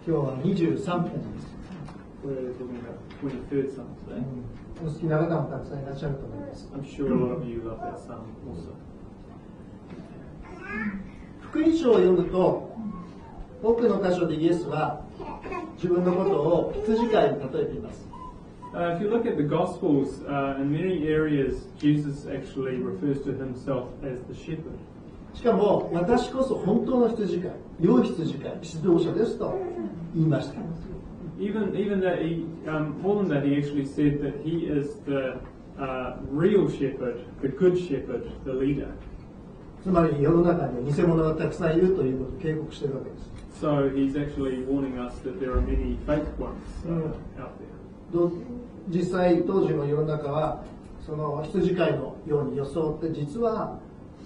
今日は23編です。We're talking about 23rd Psalm today. お好きな方もたくさんいらっしゃると思います。I'm sure a lot of you love that psalm also. 福音書を読むと、多くの箇所でイエスは自分のことを羊飼いに例えています。If you look at the Gospels, in many areas, Jesus actually refers to himself as the shepherd. しかも、私こそ本当の羊飼い、良い羊飼い、指導者ですと言いました。Even that he, more than that, he actually said that he is the real shepherd, the good shepherd, the leader. つまり世の中には偽物がたくさんいるということを警告しているわけです。So he's actually warning us that there are many fake ones out there. 実際当時の世の中はその羊飼いのように装って実は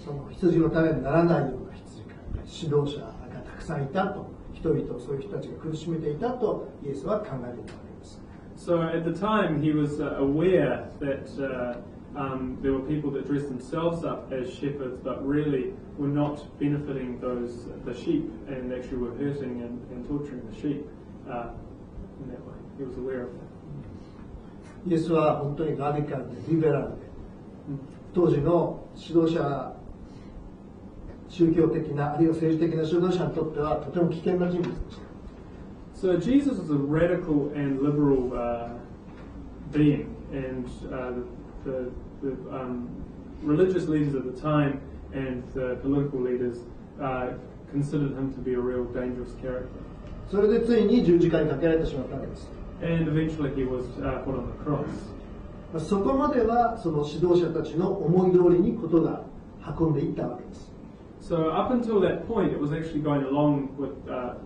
その羊のためにならないような羊飼い、指導者がたくさんいたと、人々をそういう人たちが苦しめていたとイエスは考えていたわけです。So at the time he was aware that there were people that dressed themselves up as shepherds but really were not benefiting the sheep and actually were hurting and torturing the sheep in that way. He was aware of that. イエスは本当にラディカルでリベラルで、当時の指導者、宗教的なあるいは政治的な指導者にとってはとても危険な人物でした。So Jesus was a radical and liberal being, and the religious leaders at the time and the political leaders considered him to be a real dangerous character. それでついに十字架にかけられてしまったわけです。And eventually he was put on the cross. そこまではその指導者たちの思い通りにことが運んでいったわけです。So up until that point, it was actually going along with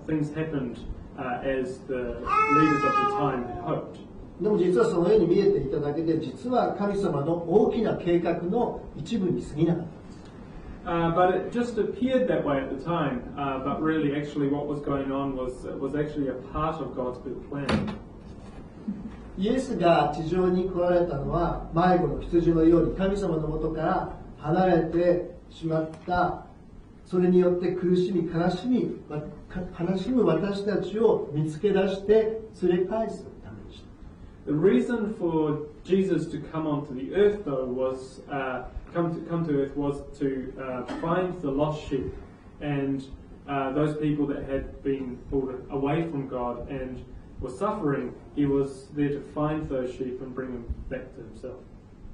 things happened as the leaders of the time had hoped. でも実はそのように見えていただけで、実は神様の大きな計画の一部に過ぎなかったんです。But it just appeared that way at the time. But really, actually, what was going on was actually a part of God's big plan. イエスが地上に来られたのは迷子の羊のように神様のもとから離れてしまった、それによって苦しみ悲しむ私たちを見つけ出して連れ返すためでした。The reason for Jesus to come onto the earth, though, was come to earth was to find the lost sheep and those people that had been pulled away from God and were suffering. He was there to find those sheep and bring them back to himself.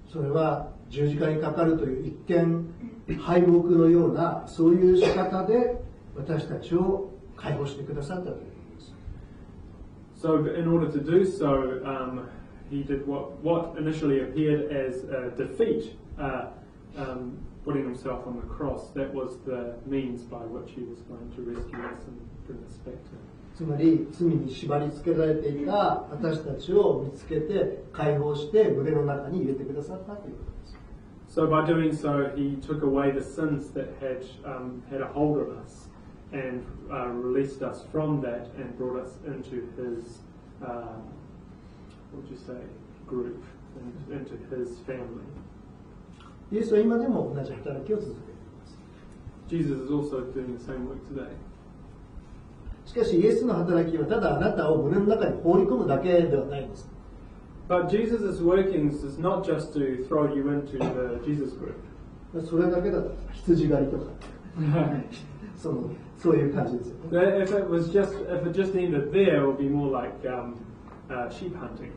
それは十字架にかかるという一見敗北のようなそういう仕方で私たちを解放してくださったということです。So in order to do so, he did what initially appeared as a defeat, putting himself on the cross. That was the means by which he was going to rescue us and bring us back to him. つまり罪に縛り付けられていた私たちを見つけて解放して群れの中に入れてくださったということです。So by doing so, he took away the sins that had a hold of us and released us from that and brought us into his, what would you say, group, into his family. イエスは今でも同じ働きを続けています。Jesus is also doing the same work today. しかしイエスの働きはただあなたを群れの中に放り込むだけではないんです。But Jesus' workings is not just to throw you into the Jesus group. それだけだと羊狩りとかそういう感じですよね。If it just ended there, it would be more like sheep hunting.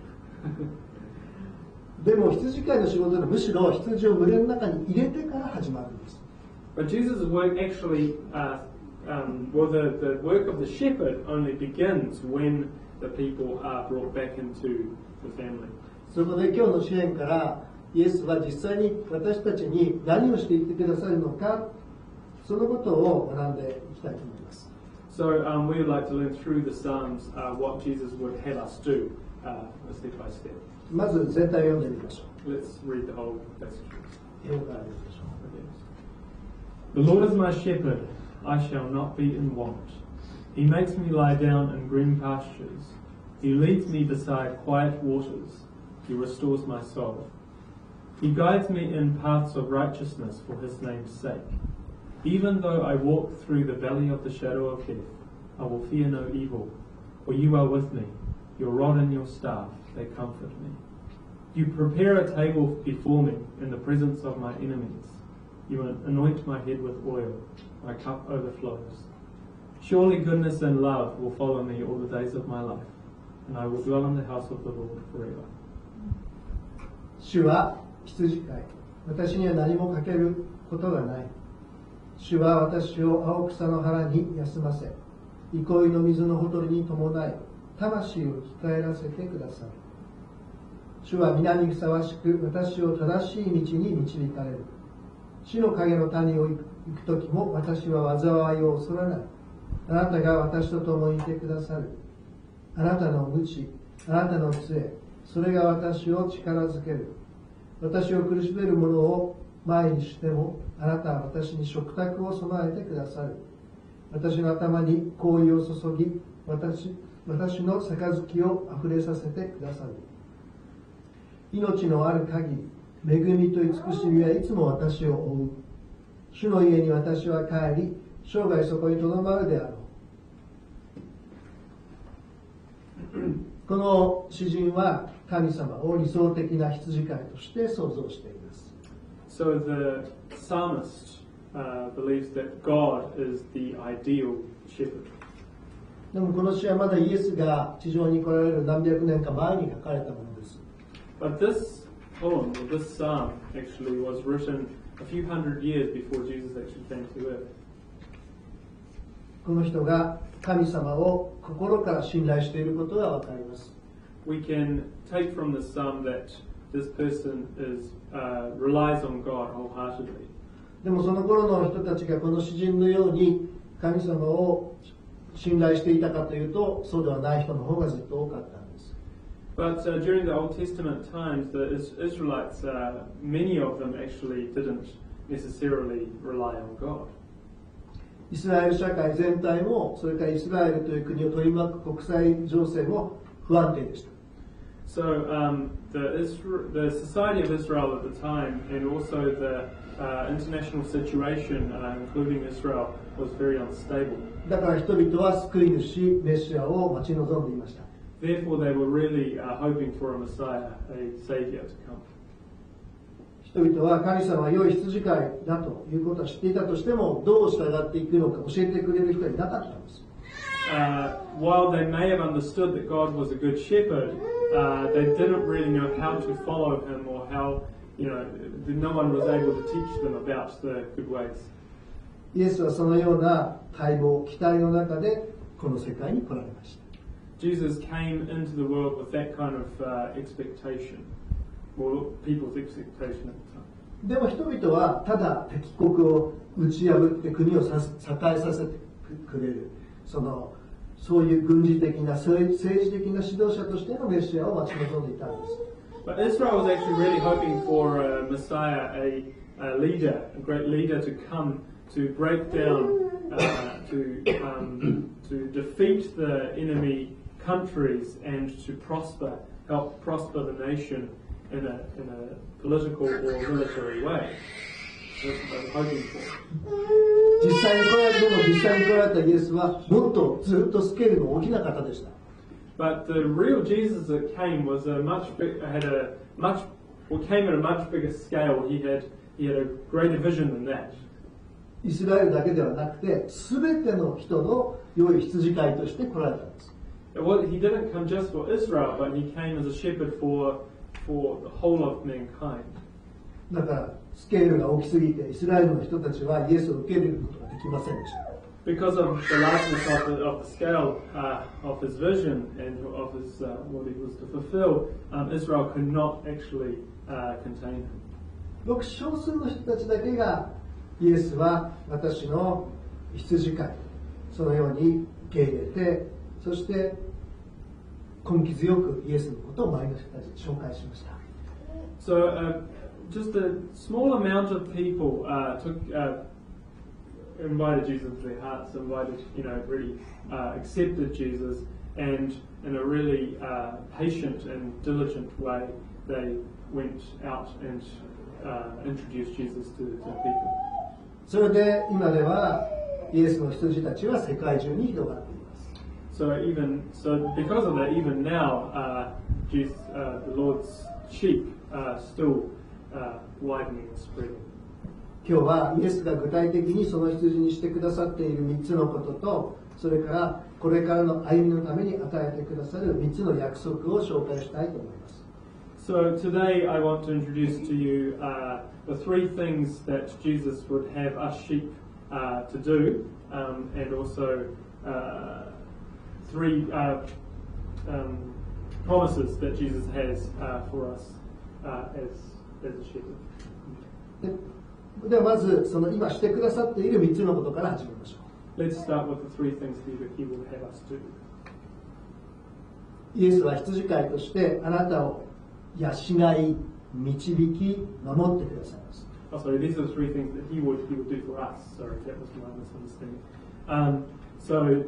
でも羊飼いの仕事はむしろ羊を群れの中に入れてから始まるんです。But Jesus' work actually, the work of the shepherd only begins when the people are brought back into the family. そこで今日の詩篇からイエスは実際に私たちに何をしていってくださるのか、そのことを学んでいきたいと思います。So we would like to learn through the Psalms what Jesus would have us do, step by step. まず全体を読んでみましょう。 Let's read the whole passage. 英語から読みましょう。The Lord is my shepherd, I shall not be in want. He makes me lie down in green pastures. He leads me beside quiet waters. He restores my soul. He guides me in paths of righteousness for his name's sake. Even though I walk through the valley of the shadow of death, I will fear no evil, For you are with me, your rod and your staff, they comfort me. You prepare a table before me in the presence of my enemies. You anoint my head with oil, my cup overflows. Surely goodness and love will follow me all the days of my life, and I will dwell in the house of the Lord forever. 主は羊飼い。私には何もかけることがない。主は私を青草の原に休ませ、憩いの水のほとりに伴い、魂を生き返らせてくださる。主は皆にふさわしく、私を正しい道に導かれる。死の影の谷を行くときも、私は災いを恐れない。あなたが私と共にいてくださる。あなたの鞭、あなたの杖、それが私を力づける。私を苦しめる者を前にしても、あなたは私に食卓を備えてくださる。私の頭に香油を注ぎ、私の杯をあふれさせてくださる。命のある限り、恵みと慈しみはいつも私を追う。主の家に私は帰り、生涯そこにとどまるであろう。この詩人は神様を理想的な羊飼いとして想像しています。So the psalmist believes that God is the ideal shepherd. でもこの詩はまだイエスが地上に来られる何百年か前に書かれたものです。But this poem, or this psalm, actually was written a few hundred years before Jesus actually came to earth. この人が神様を心から信頼していることがわかります。We can take from this psalm that this person relies on God wholeheartedly. でもその頃の人たちがこの詩人のように神様を信頼していたかというと、そうではない人の方がずっと多かったんです。But during the Old Testament times, the Israelites, many of them actually didn't necessarily rely on God. イスラエル社会全体も、それからイスラエルという国を取り巻く国際情勢も不安定でした。So the society of Israel at the time, and also the international situation, including Israel, was very unstable. だから人々は救い主メシアを待ち望んでいました。Therefore, they were really hoping for a Messiah, a Savior to come. 人々は神様は良い羊飼いだということは知っていたとしても、どう従っていくのか教えてくれる人はいなかったんです。While they may have understood that God was a good shepherd, they didn't really know how to follow Him, or how, no one was able to teach them about the good ways. イエスはそのような待望、期待の中でこの世界に来られました。Jesus came into the world with that kind of expectation, or people's expectation at the time. でも人々はただ敵国を打ち破って国を栄えさせてくれる、そういう軍事的な政治的な指導者としてのメシアを待ち望んでいたんです。But Israel was actually really hoping for a Messiah, a leader, a great leader to come to break down, to defeat the enemy countries and to help prosper the nation in a political or military way. That's what they were hoping for. 実際に来られたイエスはもっとずっとスケールの大きな方でした。But the real Jesus that came was came at a much bigger scale. He had a greater vision than that. イスラエルだけではなくて、すべての人の良い羊飼いとして来られたんです。He didn't come just for Israel, but he came as a shepherd for the whole of mankind. だからスケールが大きすぎて、イスラエルの人たちはイエスを受け入れることができませんでした。Because of the largeness of the scale of his vision and of his what he was to fulfill, Israel could not actually contain him. ごく少数の人たちだけがイエスは私の羊飼い、そのように受け入れて、そして根気強くイエスのことを周りの人たちに紹介しました。So just a small amount of people invited Jesus into their hearts, really accepted Jesus, and in a really patient and diligent way, they went out and introduced Jesus to people. それで今ではイエスの羊たちは世界中に広がっています。So because of that, even now, the Lord's sheep are still widening and spreading. 今日はイエスが具体的にその羊にしてくださっている3つのことと、それからこれからの歩みのために与えてくださる3つの約束を紹介したいと思います。So today I want to introduce to you the three things that Jesus would have us sheep to do, and also three promises that Jesus has for us as a shepherd. ではまずその今してくださっている3つのことから始めましょう。Let's start with the three things He will have us do. イエスは羊飼いとしてあなたを養い、導き、守ってくださいます。Oh, sorry, these are the three things that He would do for us. Sorry, that was my misunderstanding. So,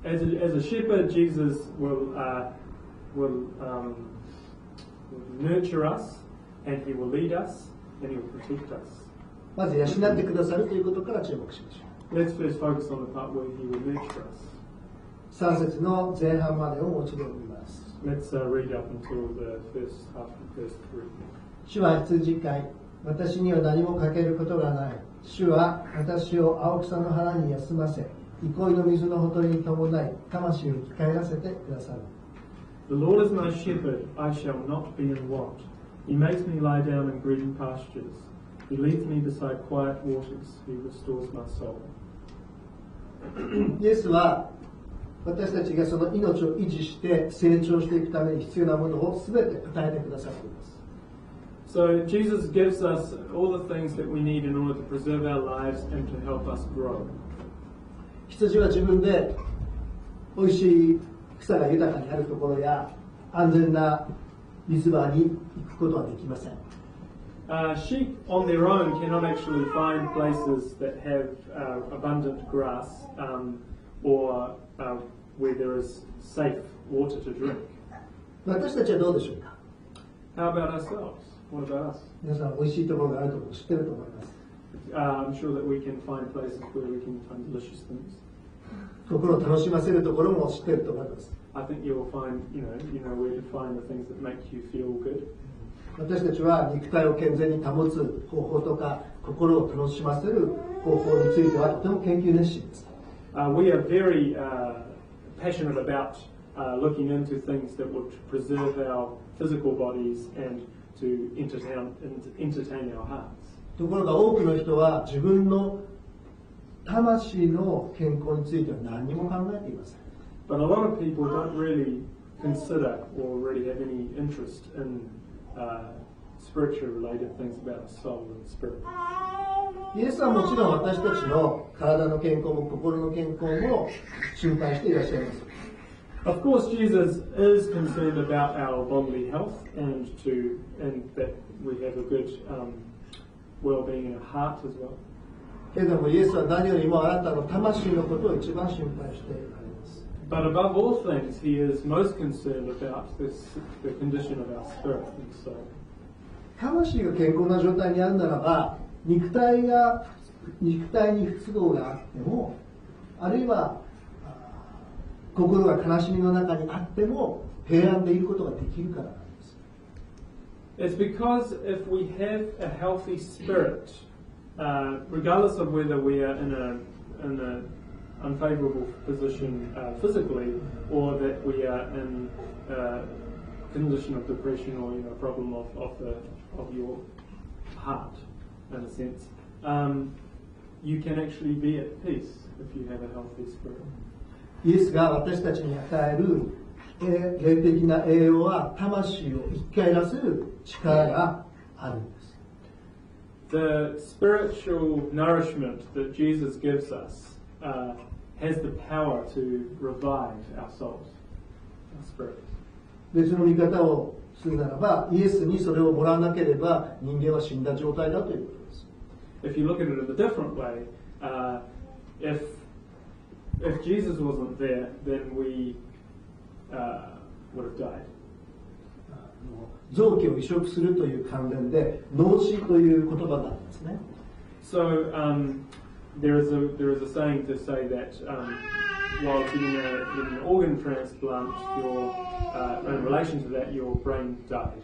as a shepherd, Jesus will nurture us, and He will lead us, and He will protect us. まず養ってくださるということから注目しましょう。 Let's first focus on the part where He will nurture us. 3節の前半までをもう一度読みます。Let's read up until the first half of verse 3. 主は羊飼い、私には何も欠けることがない。主は私を青草の腹に休ませ、憩いの水のほとりに伴い、魂を生き返らせてくださる。The Lord is my shepherd, I shall not be in want. He makes me lie down in green pastures. He leads me beside quiet waters. He restores my soul. イエスは私たちがその命を維持して成長していくために必要なものを全て与えてくださっています。So Jesus gives us all the things that we need in order to preserve our lives and to help us grow. 羊は自分で美味しい草が豊かにあるところや安全な水場に行くことはできません。Sheep on their own cannot actually find places that have abundant grass or where there is safe water to drink. 私たちはどうでしょうか。 How about ourselves? What about us? 皆さん美味しいところがあるところを知ってると思います。I'm sure that we can find places where we can find delicious things. 心を楽しませるところも知ってると思います。 I think you'll find, you know where to find the things that make you feel good. 私たちは肉体を健全に保つ方法とか心を楽しませる方法についてはとても研究熱心です。We are very passionate about looking into things that would preserve our physical bodies and to entertain our hearts. ところが多くの人は自分の魂の健康については何も考えていません。But a lot of people don't really consider or really have any interest in spiritual related things about the soul and spirit. イエスはもちろん私たちの体の健康も心の健康も心配していらっしゃいます。Of course, Jesus is concerned about our bodily health and that we have a good well-being in our heart as well. けれどもイエスは何よりもあなたの魂のことを一番心配していられます。But above all things, He is most concerned about the condition of our spirit and soul. 魂が健康な状態にあるならば、肉体に不都合があっても、あるいは心が悲しみの中にあっても平安でいることができるからなんです。It's because if we have a healthy spirit, regardless of whether we are in an unfavorable position physically, or that we are in a condition of depression or a problem of your heart, in a sense, you can actually be at peace if you have a healthy spirit. イエスが私たちに与える霊的な栄養は魂を生き返らせる力があるんです。The spiritual nourishment that Jesus gives us has the power to revive our souls, our spirit. 別の見方をするならば、イエスにそれをもらわなければ人間は死んだ状態だということです。If you look at it in a different way, if Jesus wasn't there, then we would have died. 臓器を移植するという関連で脳死という言葉があるんですね。So there is a saying to say that while getting an organ transplant, in relation to that, your brain died.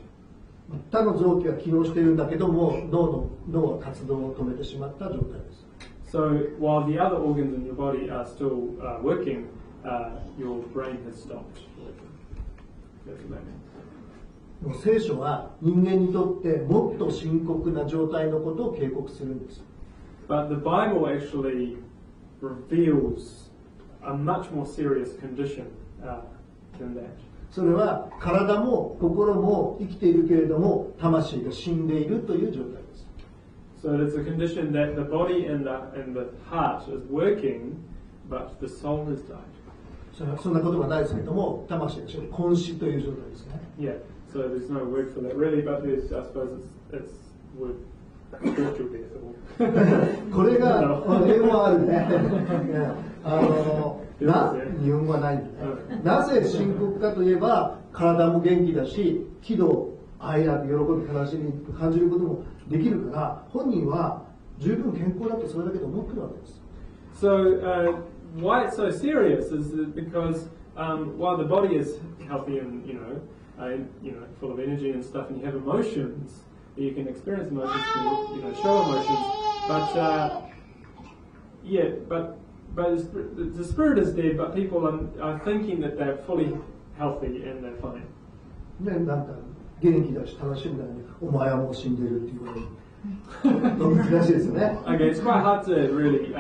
他の臓器は機能しているんだけども、脳は活動を止めてしまった状態です。So while the other organs in your body are still working, your brain has stopped working. That's what that means. 聖書は人間にとってもっと深刻な状態のことを警告するんです。But the Bible actually reveals a much more serious condition than that. それは体も心も生きているけれども魂が死んでいるという状態です。So it's a condition that the body and the heart is working, but the soul has died. そんなことはないですけども、魂が昏死という状態ですね。Yeah. So there's no word for that really, but I suppose it's word spiritual death. これが英語はあるね。日本語はないんだね。なぜ深刻かといえば、体も元気だし、喜怒哀楽、喜び、悲しみ感じることもできるから、本人は十分健康だとそれだけで思ってるわけです。So why it's so serious is because while the body is healthy and full of energy and stuff, and you have emotions, you can experience emotions, show emotions, but the spirit is dead, but people are thinking that they're fully healthy and they're fine. ね、なんか元気だし楽しみなのに、お前はもう死んでるっていうことに難しいですよね。Okay, it's quite hard to really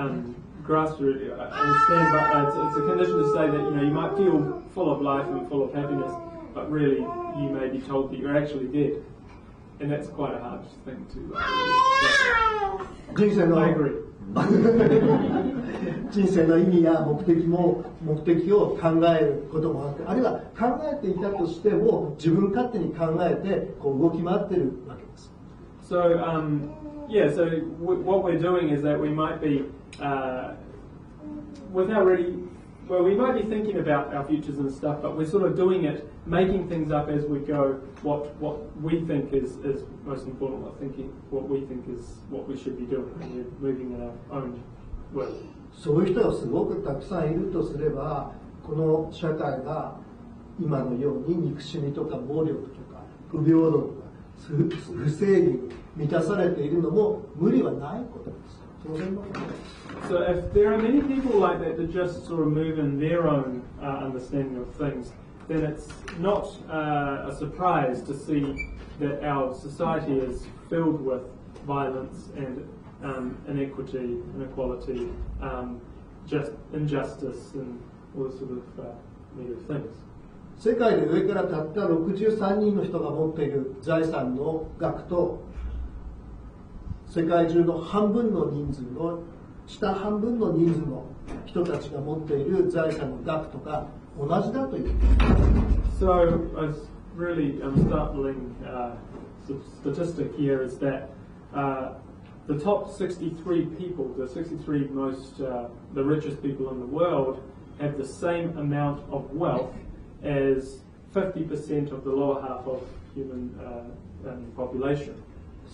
grasp or understand, but it's a condition to say that you might feel full of life and full of happiness, but really you may be told that you're actually dead, and that's quite a hard thing to. I agree. 人生の意味や目的を考えることもあって、あるいは考えていたとしても自分勝手に考えてこう動き回っているわけです。So what we're doing is that we might be we might be thinking about our futures and stuff, but we're sort of doing it, making things up as we go, what we think is most important, what we think is what we should be doing, and we're moving in our own way. そういう人がすごくたくさんいるとすれば、この社会が今のように憎しみとか暴力とか不平等とか不正義に満たされているのも無理はないことです。So if there are many people like that just sort of move in their own understanding of things, then it's not a surprise to see that our society is filled with violence and inequity, inequality, just injustice and all this sort of negative things. 世界で上からたった63人の人が持っている財産の額と世界中の半分の人数の下半分の人数の人たちが持っている財産の額とか同じだという。So a really startling statistic here is that the top 63 people, the 63 most, the richest people in the world, have the same amount of wealth as 50% of the lower half of human population.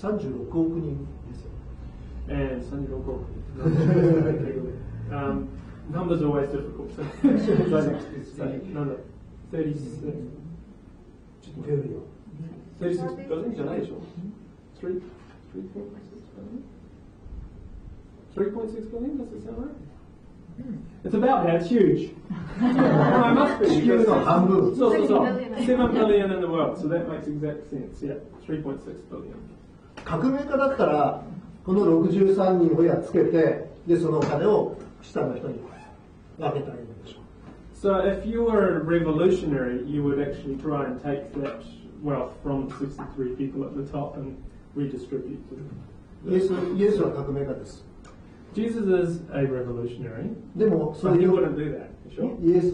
36億人ですよ。And 36億人。Numbers are always difficult. No, 36. 36 billion じゃないでしょ 3.6 billion? 3.6 billion? Does it sound right? It's about that. It's huge. No, it must be. 地球の半分。So, 7 billion in the world. So that makes exact sense. Yeah, 3.6 billion. 革命家だったらこの63人をやっつけて、でそのお金を下の人に分けたらいいんでしょう。So if you were a revolutionary, you would actually try and take that wealth from the 63 people at the top and redistribute to them. イエスは革命家です。Jesus is a revolutionary. でもそ But れ he を wouldn't do that. Sure. イエス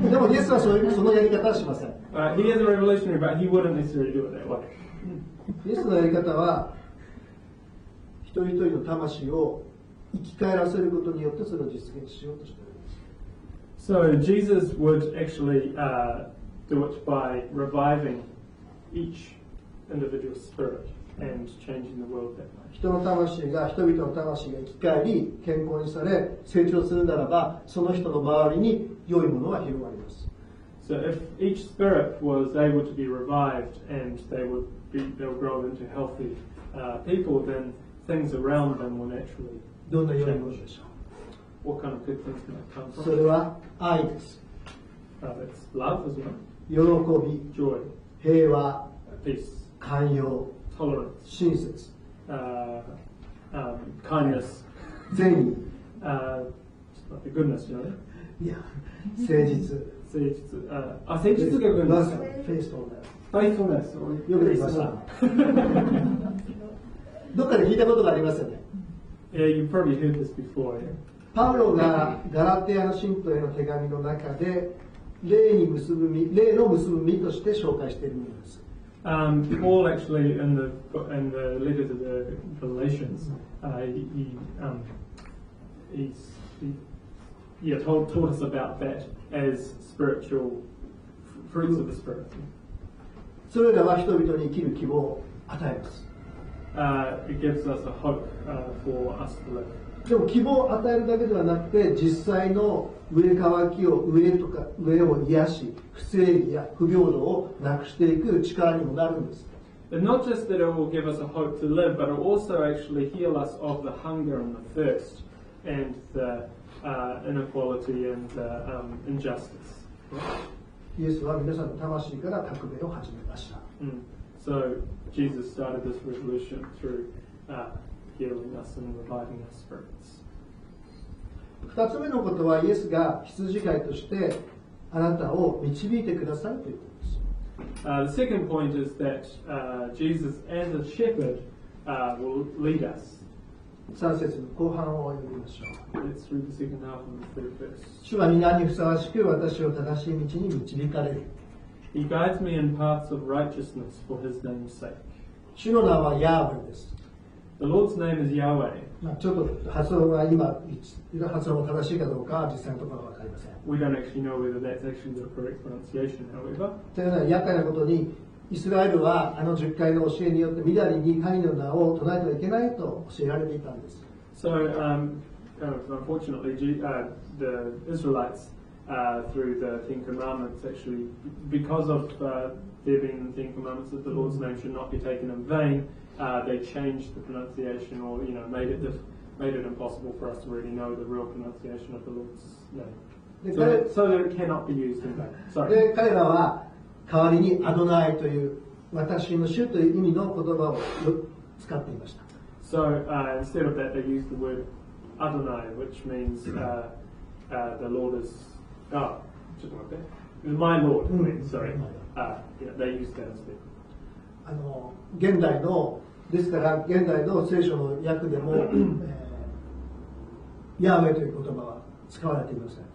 でもイエスはそのやり方はしません。He is a revolutionary, but he wouldn't necessarily do it that way. イエスのやり方は一人一人の魂を生き返らせることによってそれを実現しようとしているんです。So Jesus would actually do it by reviving each individual spirit. and changing the world that way. 人々の魂が生き返り、健康にされ、成長するならば、その人の周りに良いものは広がります。So if each spirit was able to be revived and they'll grow into healthy people, then things around them will naturally どんな良いものでしょ What kind of good things can that come う。 from? それは愛です。It's love as well. 喜び、 Joy, 平和、 peace, 寛容、 tolerance, 親切、 kindness, 善意、 just like the goodness, you know. いや、誠実、誠実が goodness. フェイストルネス。 Faithfulness. よくできました。どっかで聞いたことがありますよね。Yeah, you've probably heard this before. Yeah? パウロがガラテヤの信徒への手紙の中で霊の結ぶ実として紹介しているものです。Paul actually in the letter to the Galatians, he told us about that as spiritual fruits of the Spirit. それらは人々に生きる希望を与えます。It gives us a hope for us to live. でも希望を与えるだけではなくて、実際の上を癒し、不正義や不平等をなくしていく力にもなるんです。But not just that it will give us a hope to live, but it will also actually heal us of the hunger and the thirst and the inequality and the injustice. イエスは皆さんの魂から革命を始めました。So Jesus started this revolution through healing us and reviving our spirits. 二つ目のことは、イエスが羊飼いとしてあなたを導いてくださいということです。The second point is that Jesus, as a shepherd, will lead us. 3節の後半を読みましょう。 Let's read the second half of the third verse. 主は皆にふさわしく私を正しい道に導かれる。He guides me in paths of righteousness for His name's sake. 主の名はヤーヴェです。The Lord's name is Yahweh. ちょっと発音が発音が正しいかどうかは実際のところは分かりません。 We don't actually know whether that's actually the correct pronunciation, however. というのは厄介なことに、イスラエルはあの10回の教えによってみだりに神の名を唱えてはいけないと教えられていたんです。So, unfortunately, the Israelites, through the Ten Commandments, actually, because of there being the Ten Commandments that the Lord's name should not be taken in vain, they changed the pronunciation, or made it impossible for us to really know the real pronunciation of the Lord's name, so that it cannot be used in vain. Sorry. で、彼らは代わりにアドナイという私の主という意味の言葉を使っていました。So instead of that, they used the word Adonai, which means the Lord is. Oh, just like that. My Lord. Sorry. They used that instead. 現代の聖書の訳でも、ヤーウェという言葉は使われていません。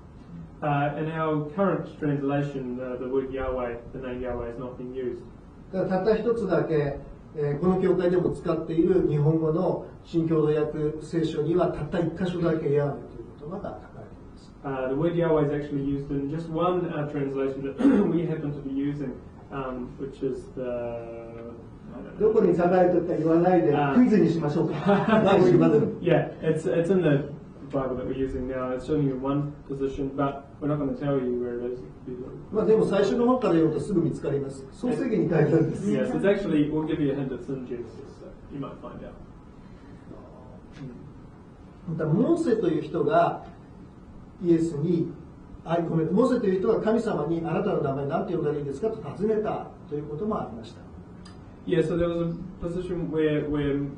In our current translation, the word Yahweh, the name Yahweh, is not being used. たった一つだけ、この教会でも使っている日本語の新共同訳聖書にはたった一箇所だけヤーウェという言葉が書かれています。The word Yahweh is actually used in just one translation that we happen to be using, which is the. どこに書かれてるか言わないでクイズにしましょうか。Yeah, it's in the Bible that we're using now. It's only in one position, but we're not going to tell you where it is. まあでも最初の方から読むとすぐ見つかります。創世記に書いてあるんです。Yes, it's actually. We'll give you a hint. It's in Genesis, so you might find out. またモーセという人がイエスにモーセという人が神様にあなたの名前何て呼んだらいいですかと尋ねたということもありました。Yeah, so there was a position where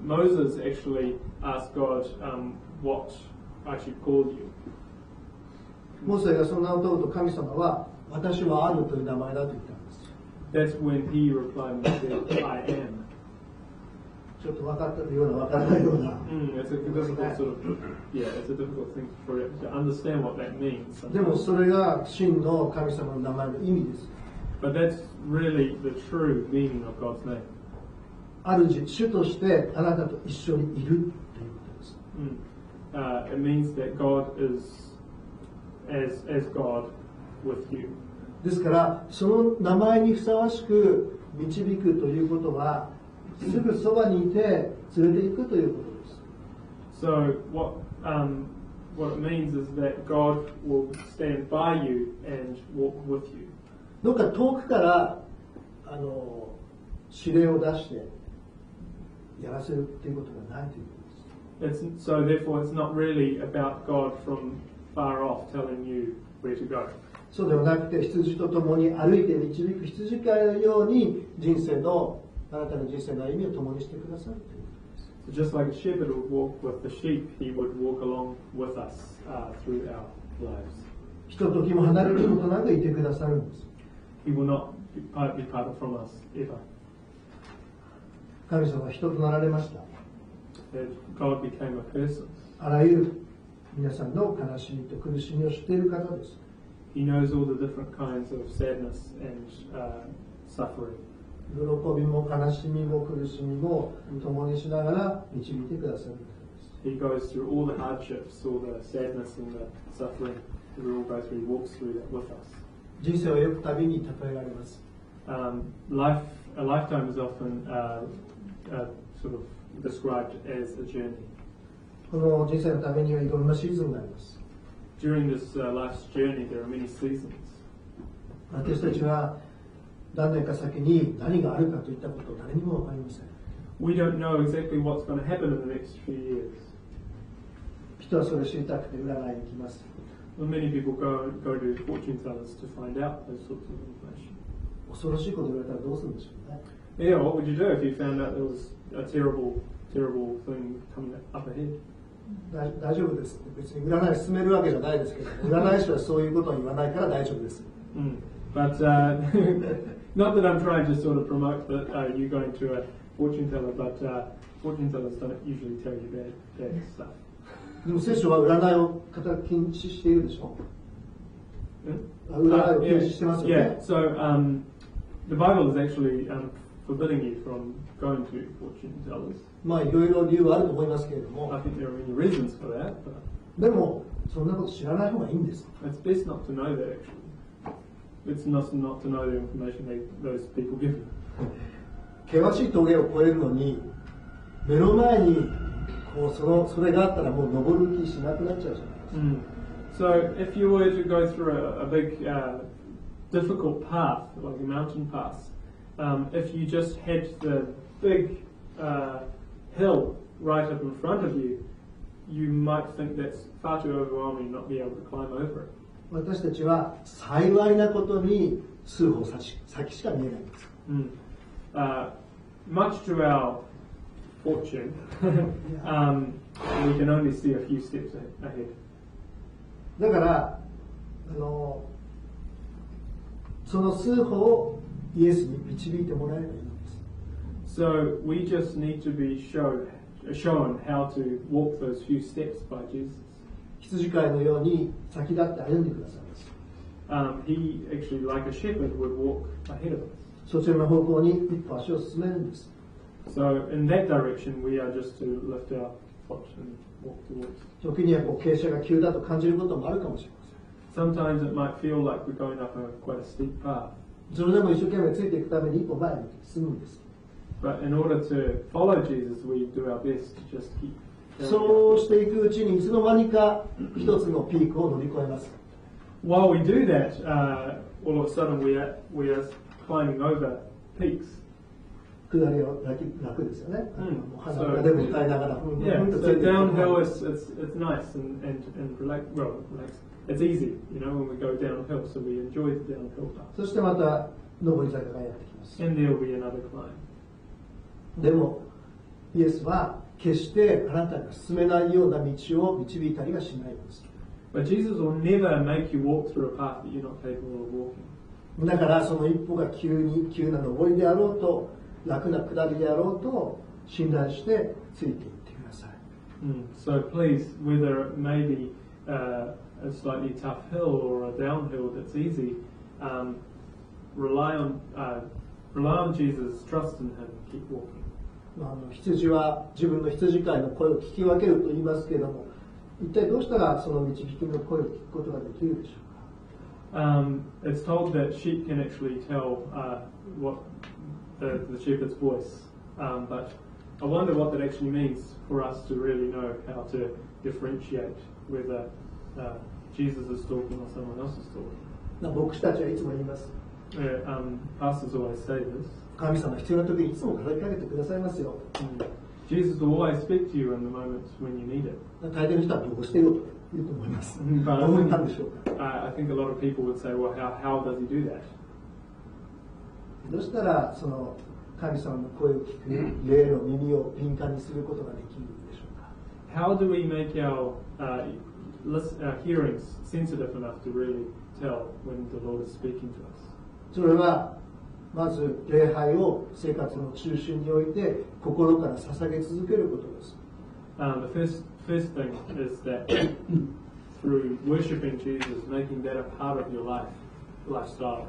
Moses actually asked God, what I should call you. モーセがその名を問うと神様は私はあるという名前だと言ったんです。That's when he replied and said, I am. ちょっと分かったような分からないような。It's a difficult sort of, it's a difficult thing for it to understand what that means. でもそれが真の神様の名前の意味です。But that's really the true meaning of God's name. 主としてあなたと一緒にいるということです。It means that God is as God with you. ですからその名前にふさわしく導くということはすぐそばにいて連れて行くということです。So what it means is that God will stand by you and walk with you. どっか遠くから指令を出してやらせるっていうことがないということです。So therefore it's not really about God from far off telling you where to go. そうではなくて、羊と共に歩いて導く羊飼いのようにあなたの人生の歩みを共にしてくださるという。So just like a shepherd would walk with the sheep, he would walk along with us through our lives. ひとときも離れることなくいてくださるんです。He will not be parted from us ever. 神様は人となられました。God became a person. あらゆる皆さんの悲しみと苦しみを知っている方です。He knows all the different kinds of sadness and suffering. 喜びも悲しみも苦しみも共にしながら導いてくださる方です。He goes through all the hardships, all the sadness and the suffering that we all go through. He walks through that with us. 人生はよく旅に例えられます。A lifetime is often sort of described as a journey. この人生の旅にはいろんなシーズンがあります。During this life's journey, there are many seasons. 私たちは何年か先に何があるかといったことを誰にも分かりません。We don't know exactly what's going to happen in the next few years. 人はそれを知りたくて占いに行きます。Well, many people go to fortune tellers to find out those sorts of information. 恐ろしいことを言われたらどうするんでしょうね。Yeah, what would you do if you found out there was a terrible thing coming up ahead? 大丈夫ですって別に占い進めるわけじゃないですけど、占い師はそういうことを言わないから大丈夫です。But not that I'm trying to sort of promote that you going to a fortune teller, but fortune tellers don't usually tell you bad stuff. でも聖書は占いを禁止しているでしょ。占いを禁止してますよね。Yeah, so the Bible is actually forbidding you from going to fortune tellers. まあいろいろ理由はあると思いますけれども。I think there are many reasons for that. But でもそんなこと知らない方がいいんです。It's best not to know that actually. It's not to know the information those people give you. 険しい峠を越えるのに目の前にそれがあったらもう登る気しなくなっちゃうじゃないですか。So if you were to go through a big difficult path, like a mountain pass, if you just had the big hill right up in front of you, you might think that's far too overwhelming and not be able to climb over it. 私たちは幸いなことに数歩先しか見えないんです。Much to our fortune, we can only see a few steps ahead. だからその数歩をイエスに導いてもらえばいいんです。So we just need to be shown how to walk those few steps by Jesus. 羊飼いのように先立って歩んでくださいます。He actually, like a shepherd, would walk ahead of us. そちらの方向に一歩足を進めるんです。So in that direction, we are just to lift our foot and walk towards. 時には傾斜が急だと感じることもあるかもしれません。 Sometimes it might feel like we're going up quite a steep path. それでも一生懸命ついていくために一歩前に進むんです。But in order to follow Jesus, we do our best to just keep. そうしていくうちにいつの間にか一つのピークを乗り越えます。While we do that, all of a sudden we are climbing over peaks. 下りは楽ですよね。鼻歌でも歌いながら。Yeah, so downhill it's nice and relax. It's easy, you know, when we go downhill, so we enjoy the downhill path. そしてまた上り坂がやってきます。And there will be another climb. でもイエスは決してあなたが進めないような道を導いたりはしないのです。But Jesus will never make you walk through a path that you're not capable of walking. だからその一歩が急な上りであろうと楽な下りであろうと信頼してついていってください。So please, whether it may be a slightly tough hill or a downhill that's easy, rely on Jesus, trust in Him, keep walking. 羊は自分の羊飼いの声を聞き分けると言いますけれども、一体どうしたらその導きの声を聞くことができるでしょうか。It's told that sheep can actually tell what the shepherd's voice. But I wonder what that actually means for us to really know how to differentiate whether Jesus is talking or someone else is talking. 牧師たちはいつも言います。Pastors always say this. 神様必要な時にいつも語りかけてくださいますよ。Jesus will always speak to you in the moments when you need it. 大抵の人はどうしてよと言うと思います。どう言ったんでしょうか。I think a lot of people would say, well, how does he do that? どうしたらその神様の声を聞く霊の耳を敏感にすることができるでしょうか。 How do we make our hearings sensitive enough to really tell when the Lord is speaking to us? それはまず礼拝を生活の中心に置いて心から捧げ続けることです。The first thing is that through worshiping Jesus, making that a part of your lifestyle,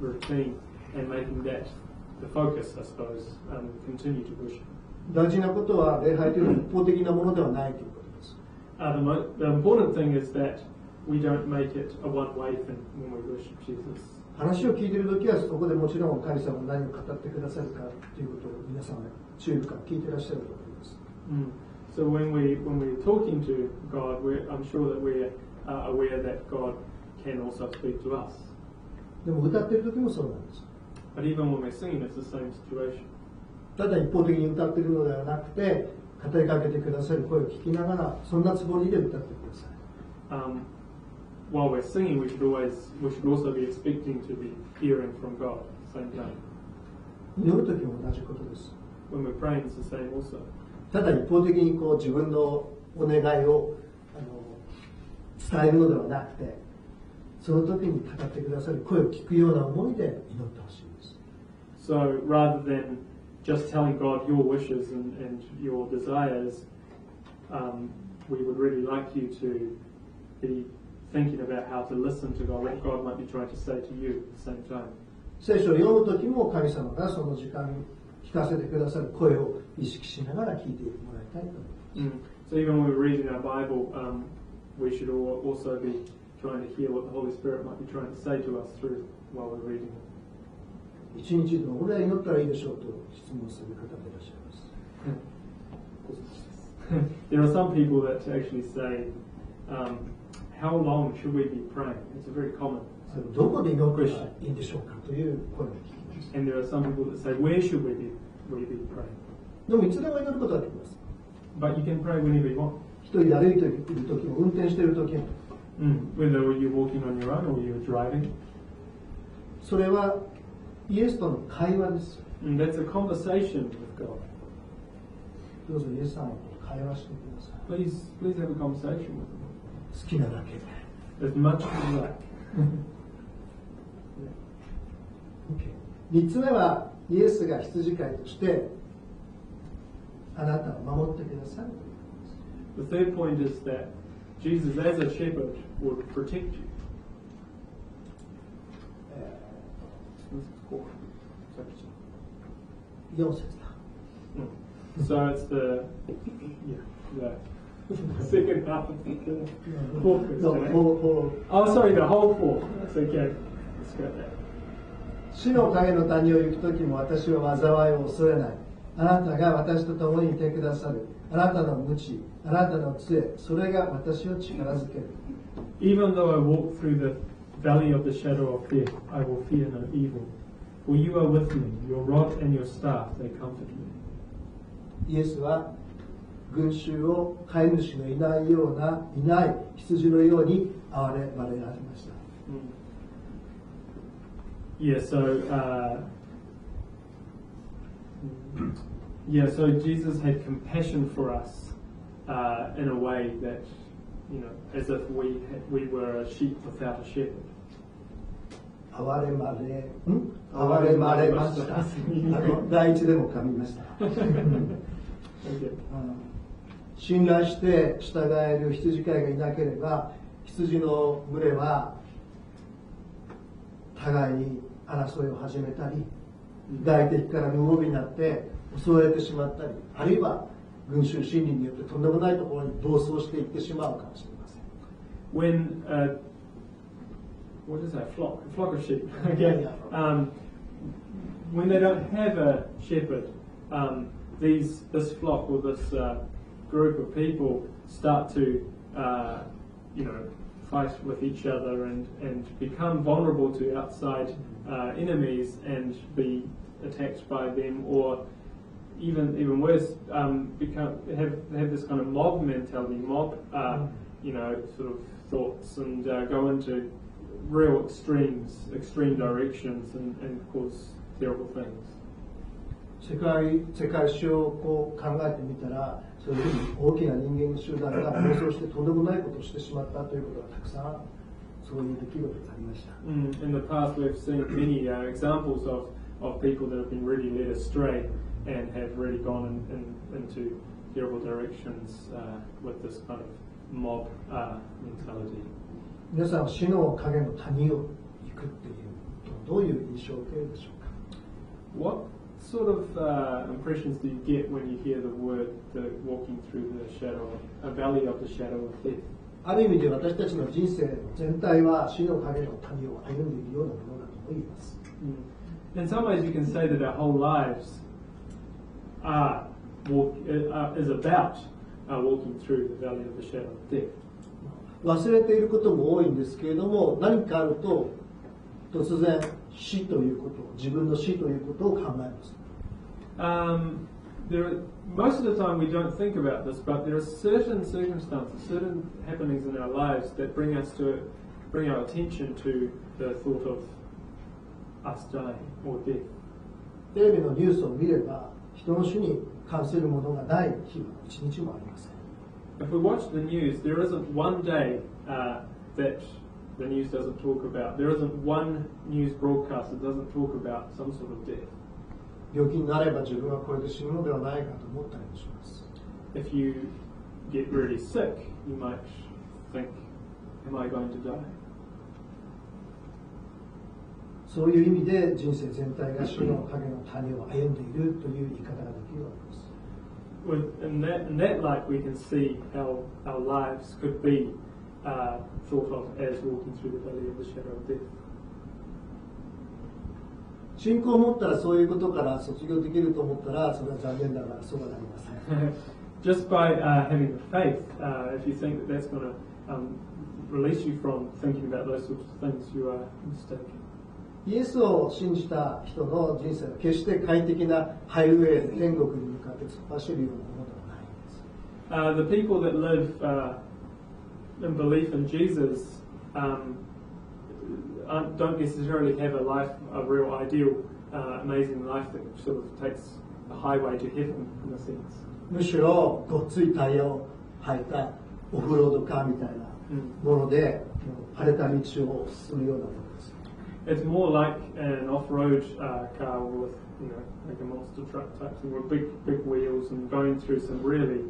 routine, and making that the focus, I suppose, continue to worship. 大事なことは礼拝というのは一方的なものではないということです。The important thing is that we don't make it a one-way thing when we worship Jesus. 話を聞いているときはそこでもちろん神様が何を語ってくださるかということを皆さんは注意深く聞いていらっしゃると思います。So when we're talking to God, I'm sure that we're aware that God can also speak to us. でも歌っているときもそうなんです。But even when we're singing, it's the same situation. ただ一方的に歌っているのではなくて語りかけてくださる声を聞きながらそんなつもりで歌ってください。While we're singing, we should also be expecting to be hearing from God at the same time. 祈るときも同じことです。 When we're praying, it's the same also. ただ一方的にこう自分のお願いを伝えるのではなくてその時に語ってくださる声を聞くような思いで祈ってほしいです。 So rather than just telling God your wishes and your desires, we would really like you to be thinking about how to listen to God, what God might be trying to say to you at the same time. 聖書を読む時も神様がその時間に聞かせてくださる声を意識しながら聞いてもらいたいと思います。So even when we're reading our Bible, we should also be trying to hear what the Holy Spirit might be trying to say to us through while we're reading it. 一日どのぐらい祈ったらいいでしょうと質問する方でいらっしゃいます。There are some people that actually say, how long should we be praying? It's a very common. どこで祈ったらいいんでしょうかという声を聞きます。 And there are some people that say, where should we be praying? でもいつでも祈ることができます。 But you can pray whenever you want. 一人で歩いている時も運転している時も。Whether you're walking on your own or you're driving. それはイエスとの会話です。And that's a conversation with God. どうぞイエス様と会話してください。Please have a conversation with him. 好きなだけで。As much as you like. 3つ目はイエスが羊飼いとしてあなたを守ってくださる。 The third point is that Jesus, as a shepherd, would protect you. 4節だ。So it's the second half of the fourth verse. Oh, sorry, the whole fourth. That's okay. Let's go there. 死の影の谷を行くときも私は災いを恐れない。あなたが私と共にいてくださる。あなたの鞭、あなたの杖、それが私を力づける。Even though I walk through the valley of the shadow of death, I will fear no evil. For you are with me, your rod and your staff, they comfort me. イエスは群衆を飼い主のいない羊のように憐れまれられました。So Jesus had compassion for us in a way that, as if we were a sheep without a shepherd. 憐れまれました。第一でも噛みました。信頼して従える羊飼いがいなければ、羊の群れは互いに争いを始めたり、外敵から無防備になって襲われてしまったり、あるいは群衆心理によってとんでもないところに暴走していってしまうかもしれません。What is that? Flock of sheep. Okay. When they don't have a shepherd, this flock or this group of people start to, fight with each other and become vulnerable to outside enemies and be attacked by them, or even worse, have this kind of mob mentality, sort of thoughts, and go into real extreme directions and cause terrible things. 世界史をこう考えてみたら、そういうふうに大きな人間集団が暴走してとんでもないことをしてしまったということがたくさんそういう出来事がありました。In the past, we've seen many examples of people that have been really led astray and have really gone into terrible directions with this kind of mob mentality. 皆さんは死の影の谷を行くっていうとどういう印象を受けるでしょうか。 What sort of impressions do you get when you hear the word walking through the shadow, a valley of the shadow of death? ある意味で私たちの人生の全体は死の影の谷を歩んでいるようなものだと思います。In some ways, you can say that our whole lives is about walking through the valley of the shadow of death. 忘れていることも多いんですけれども、何かあると突然死ということを、自分の死ということを考えます。Most of the time we don't think about this, but there are certain circumstances, certain happenings in our lives that bring our attention to the thought of us dying or death. テレビのニュースを見れば、人の死に関するものがない日は一日もありません。If we watch the news, there isn't one day that the news doesn't talk about. There isn't one news broadcast that doesn't talk about some sort of death. 病気になれば自分はこれで死ぬのではないかと思ったりもします。If you get really sick, you might think, am I going to die? そういう意味で人生全体が死の影の谷を歩んでいるという言い方ができるわけです。In that light, we can see how our lives could be thought of as walking through the valley of the shadow of death. 信仰を持ったらそういうことから卒業できると思ったらそれは残念ながらそうはなりません。Just by having the faith, if you think that that's going to release you from thinking about those sorts of things, you are mistaken. イエスを信じた人の人生は決して快適なハイウェイ天国に向かって突っ走るようなものではないんです。The people that live in belief in Jesus don't necessarily have a real ideal, amazing life that sort of takes a highway to heaven in a sense. むしろごっついタイヤを履いたオフロードカーみたいなもので晴れた道を進むようなものです。It's more like an off-road car with, like a monster truck type thing with big wheels and going through some really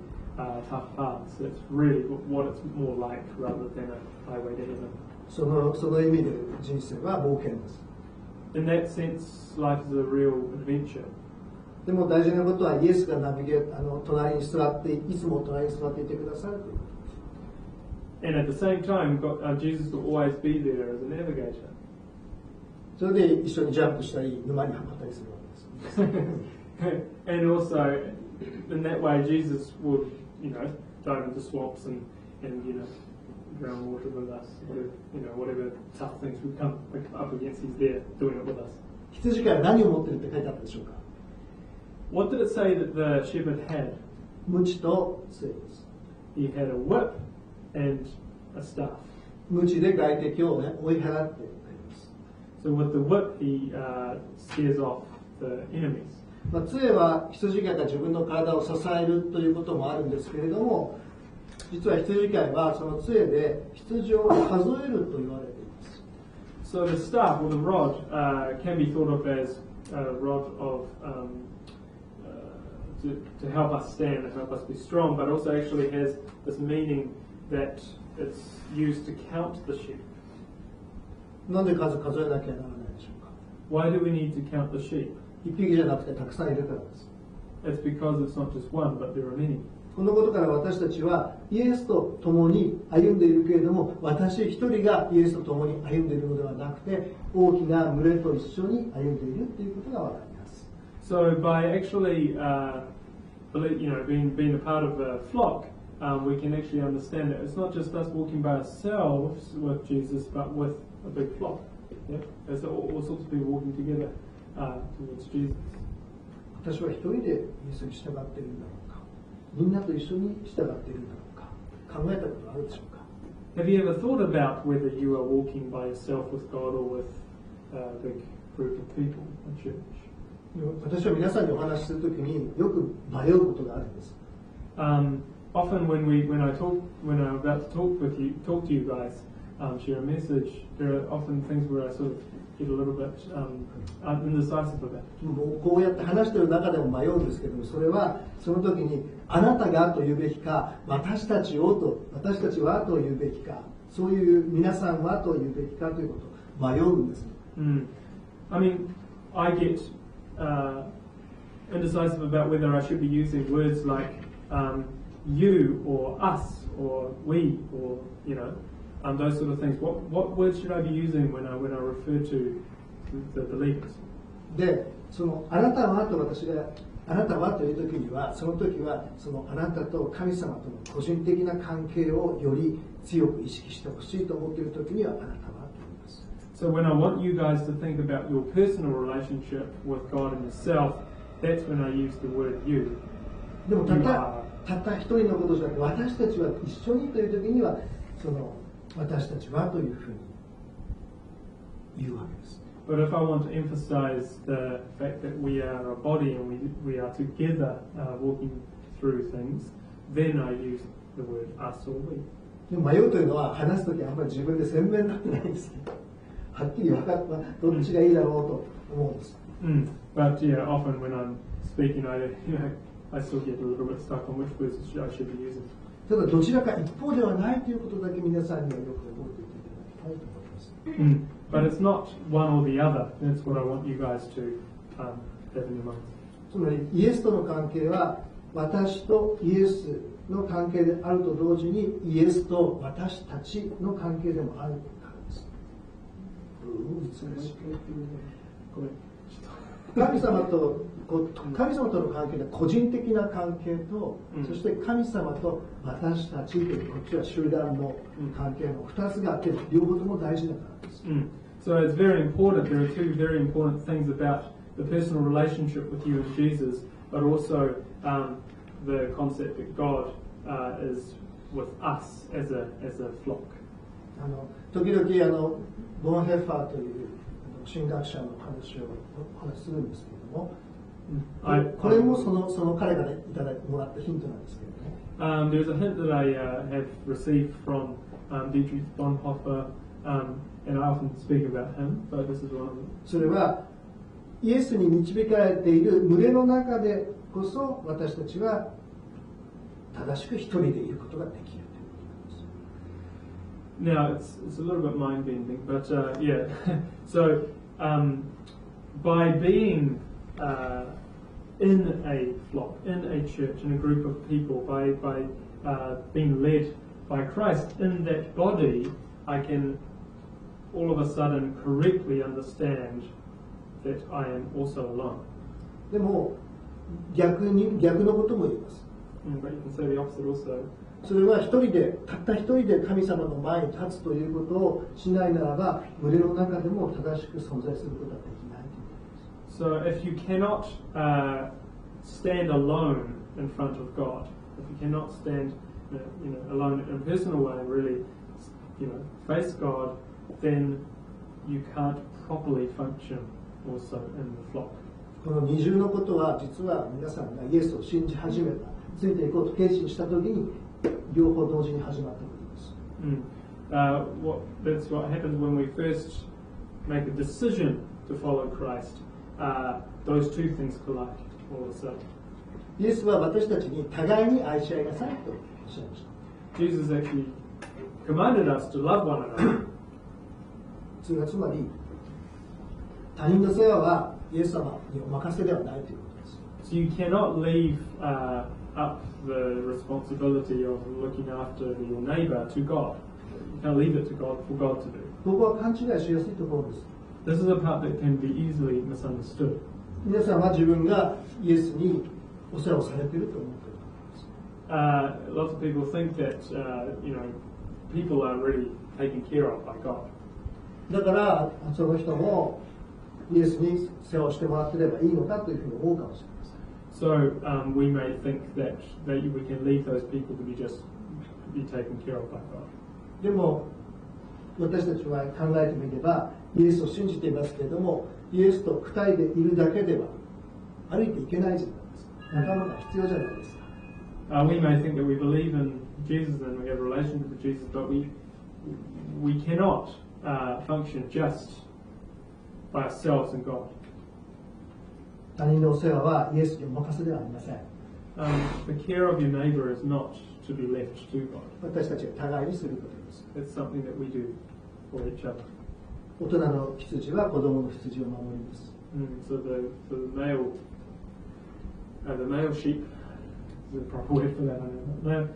tough paths. That's really what it's more like rather than a highway to heaven. その意味で人生は冒険です。In that sense, life is a real adventure. でも大事なことはイエスが隣に座っていつも隣に座っていてくださるということです。And at the same time, Jesus will always be there as a navigator. それで一緒にジャンプしたり沼にはまったりするわけです。And also, in that way, Jesus would, dive into swamps and groundwater with us. Whatever tough things we come up against, he's there doing it with us. 羊飼いは何を持ってるって書いてあったでしょうか。What did it say that the shepherd had? 鞭と杖です。He had a whip and a staff. 鞭で外敵を、追い払っています。So with the whip, he scares off the enemies. 杖は羊飼いが自分の体を支えるということもあるんですけれども、実は羊飼いはその杖で羊を数えると言われています。So the staff or the rod can be thought of as a rod of to help us stand, to help us be strong, but also actually has this meaning that it's used to count the sheep. なんで数えなきゃならないでしょうか。 Why do we need to count the sheep? 一匹じゃなくてたくさんいるからです。It's because it's not just one, but there are many. このことから私たちはイエスと共に歩んでいるけれども、私一人がイエスと共に歩んでいるのではなくて、大きな群れと一緒に歩んでいるということがわかります。So by actually, being a part of a flock, we can actually understand that it's not just us walking by ourselves with Jesus, but with a big flock. Yeah? There's all sorts of people walking together towards Jesus. 私は一人でイエスに従っているんだろうか、みんなと一緒に従っているんだろうか、考えたことはあるでしょうか。Have you ever thought about whether you are walking by yourself with God or with a big group of people in church? 私は皆さんにお話しするときによく迷うことがあるんです。Often when I'm about to talk to you guys, share a message, there are often things where I sort of get a little bit indecisive about it. もうこうやって話している中でも迷うんですけども、それはその時にあなたがと言うべきか、私たちはと言うべきか、そういう皆さんはと言うべきかということを迷うんです。I mean, I get indecisive about whether I should be using words like you or us or we or those sort of things. What words should I be using when I refer to the believers? で、そのあなたはと私があなたはという時には、その時はそのあなたと神様との個人的な関係をより強く意識してほしいと思っている時にはあなたはと言います。So when I want you guys to think about your personal relationship with God and yourself, that's when I use the word you. でもたった一人のことじゃなくて、私たちは一緒にという時にはその私たちはというふうに言うわけです。But if I want to emphasize the fact that we are a body and we are together walking through things, then I use the word us or we. でも迷うというのは話すときあんまり自分で鮮明になってないんですね。はっきり分かったどっちがいいだろうと思うんです。But yeah, often when I'm speaking, I still get a little bit stuck on which words I should be using. ただどちらか一方ではないということだけ皆さんにはよく覚えていただきたいと思います。But it's not one or the other. That's what I want you guys to have in your mind. つまりイエスとの関係は私とイエスの関係であると同時にイエスと私たちの関係でもあるからです。神様との関係で個人的な関係と、そして神様と私たちというこっちは集団の関係の2つがあって両方とも大事だからです。So it's very important. There are two very important things about the personal relationship with you and Jesus, but also the concept that God is with us as a flock. 時々ボンヘッファーという神学者の話をお話しするんですけれども、これもその彼がいただいてもらったヒントなんですけどね。There's a hint that I have received from Dietrich Bonhoeffer, and I often speak about him, but this is one of them. それはイエスに導かれている群れの中でこそ私たちは正しく一人でいることができる。Now, it's a little bit mind-bending, but yeah. So, by being in a flock, in a church, in a group of people, by being led by Christ in that body, I can all of a sudden correctly understand that I am also alone. でも、逆のことも言います。But you can say the opposite also. それはたった一人で神様の前に立つということをしないならば、群れの中でも正しく存在することはできないということです。So if you cannot stand alone in front of God, if you cannot stand, alone in a personal way and really, face God, then you can't properly function also in the flock. この二重のことは実は皆さんがイエスを信じ始めた、ついていこうと決心したときに両方同時に始まったことです。That's what happens when we first make a decision to follow Christ. Those two things collide all of a sudden. イエスは私たちに互いに愛し合いなさいとおっしゃいました。Jesus actually commanded us to love one another. それはつまり他人の世話はイエス様にお任せではないということです。So you cannot leave up the responsibility of looking after your neighbor to God. You can't leave it to God for God to do. ここは勘違いしやすいところです。This is a part that can be easily misunderstood. 皆さんは自分がイエスにお世話をされていると思っている。Lots of people think that people are really taken care of by God. だからその人もイエスに世話をしてもらっていればいいのかというふうに思うかもしれません。So we may think that we can leave those people to be taken care of by God. でも私たちは考えてみればイエスを信じていますけれども、イエスと二人でいるだけでは歩いていけないじゃないですか。仲間が必要じゃないですか。We may think that we believe in Jesus and we have a relationship with Jesus, but we cannot function just by ourselves and God. 他人のお世話はイエスにお任せではありません。The care of your neighbor is not to be left to God. 私たちが互いにすることです。It's something that we do for each other. 大人の羊は子供の羊を守ります。So the male sheep is the proper word for that.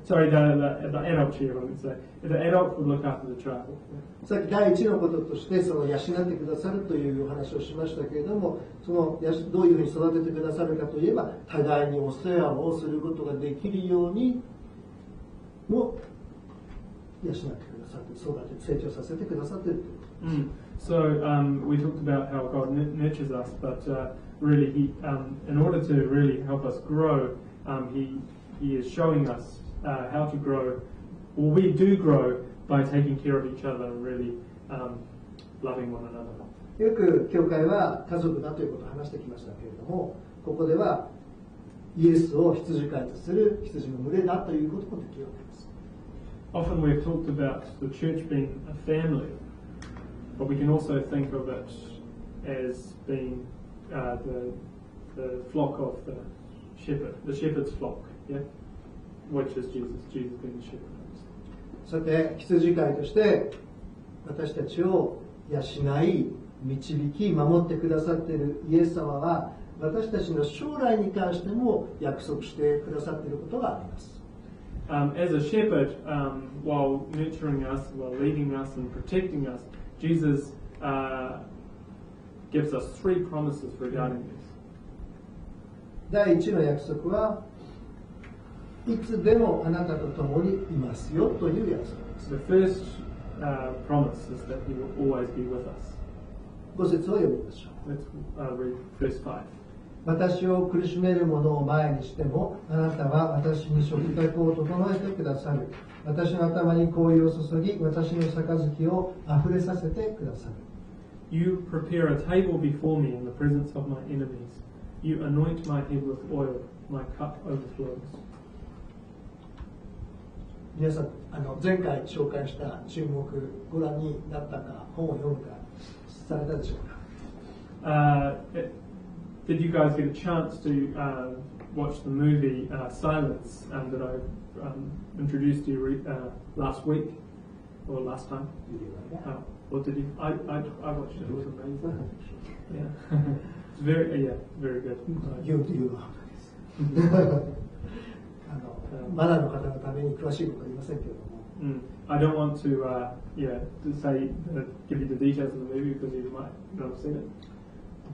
Sorry, the adult sheep. I would say the adult would look after the child. さっき第一のこととしてその養ってくださるというお話をしましたけれども、そのどういうふうに育ててくださるかといえば、互いにお世話をすることができるようにも養ってくださって、育て成長させてくださっているということです。So we talked about how God nurtures us, but really, in order to really help us grow, He is showing us how to grow, or we do grow by taking care of each other and really loving one another. よく教会は家族だということを話してきましたけれども、ここではイエスを羊飼いとする羊の群れだということもできるわけです。Often we've talked about the church being a family, but we can also think of it as being the flock of the shepherd's flock, yeah, which is Jesus being the shepherd. さて、羊飼いとして私たちを養い、導き、守ってくださっているイエス様は、私たちの将来に関しても約束してくださっていることがあります。As a shepherd, while nurturing us, while leading us and protecting us, Jesus gives us three promises regarding this. 第一の約束はいつでもあなたと共にいますよという約束です。The first promise is that He will always be with us. 5節を読みましょう。Let's read verse 5. 私を苦しめる者を前にしても、あなたは私に食卓を整えてくださる。私の頭に香油を注ぎ、私の杯をあふれさせてくださる。You prepare a table before me in the presence of my enemies. You anoint my head with oil. My cup overflows. 皆さん、前回紹介した注目、ご覧になったか、本を読むかされたでしょうか。Did you guys get a chance to watch the movie Silence that I introduced to you last week or last time? Or did you? I watched it. It was amazing. Yeah, it's very good. 言うというのはマナーの方のために詳しいことは言いませんけれども。I don't want to give you the details of the movie because you might not have seen it.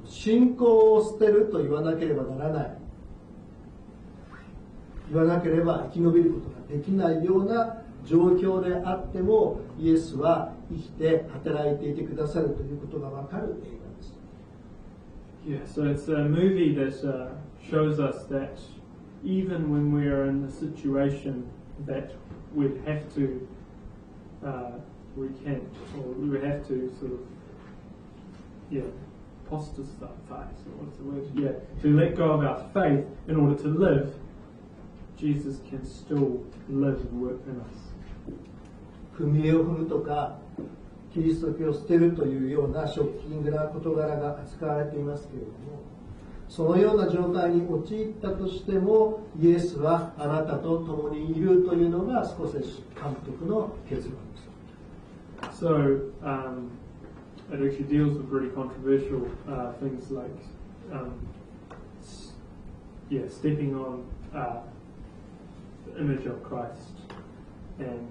信仰を捨てると言わなければならない、言わなければ生き延びることができないような状況であっても、イエスは生きて働いていてくださるということが分かる映画です。Yeah, so it's a movie that shows us that even when we are in a situation that we'd have to recant, or we would have to sort of, apostatize, or what's the word? Yeah, to let go of our faith in order to live, Jesus can still live and work in us. 踏み絵を踏むとか、キリスト教を捨てるというようなショッキングな事柄が扱われていますけれども、そのような状態に陥ったとしても、イエスはあなたと共にいるというのがスコセッシ監督の結論です。So, it actually deals with really controversial things like, stepping on the image of Christ and,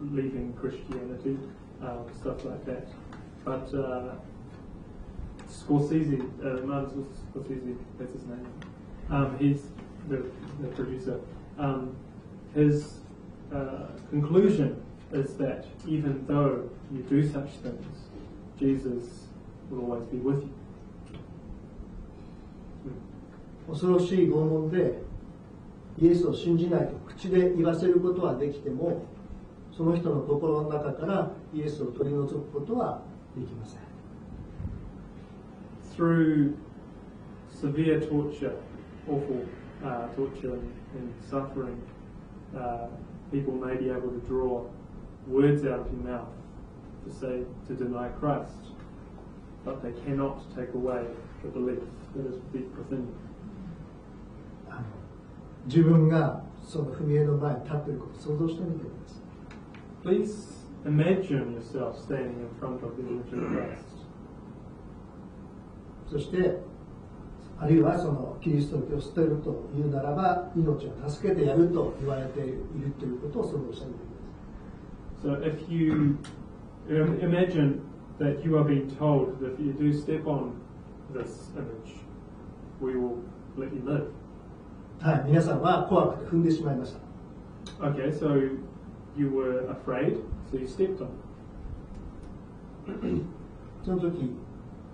leaving Christianity, stuff like that. But Scorsese, Martin Scorsese, that's his name. He's the producer. His conclusion is that even though you do such things, Jesus will always be with you. 恐ろしい拷問でイエスを信じないと口で言わせることはできても、その人の心の中からイエスを取り除くことはできません。Through severe torture, awful torture and suffering, people may be able to draw words out of your mouth to say, to deny Christ, but they cannot take away the belief that is deep within you. 自分がその踏み絵の前に立っていることを想像してみてください。 Please imagine yourself standing in front of the image of Christ. そしてあるいはそのキリスト教を捨てるというならば命を助けてやると言われているということを想像してみてください。 So if you imagine that you are being told that if you do step on this image, we will let you live. はい、皆さんは怖くて踏んでしまいました。 Okay, so you were afraid, so you stepped on. その時、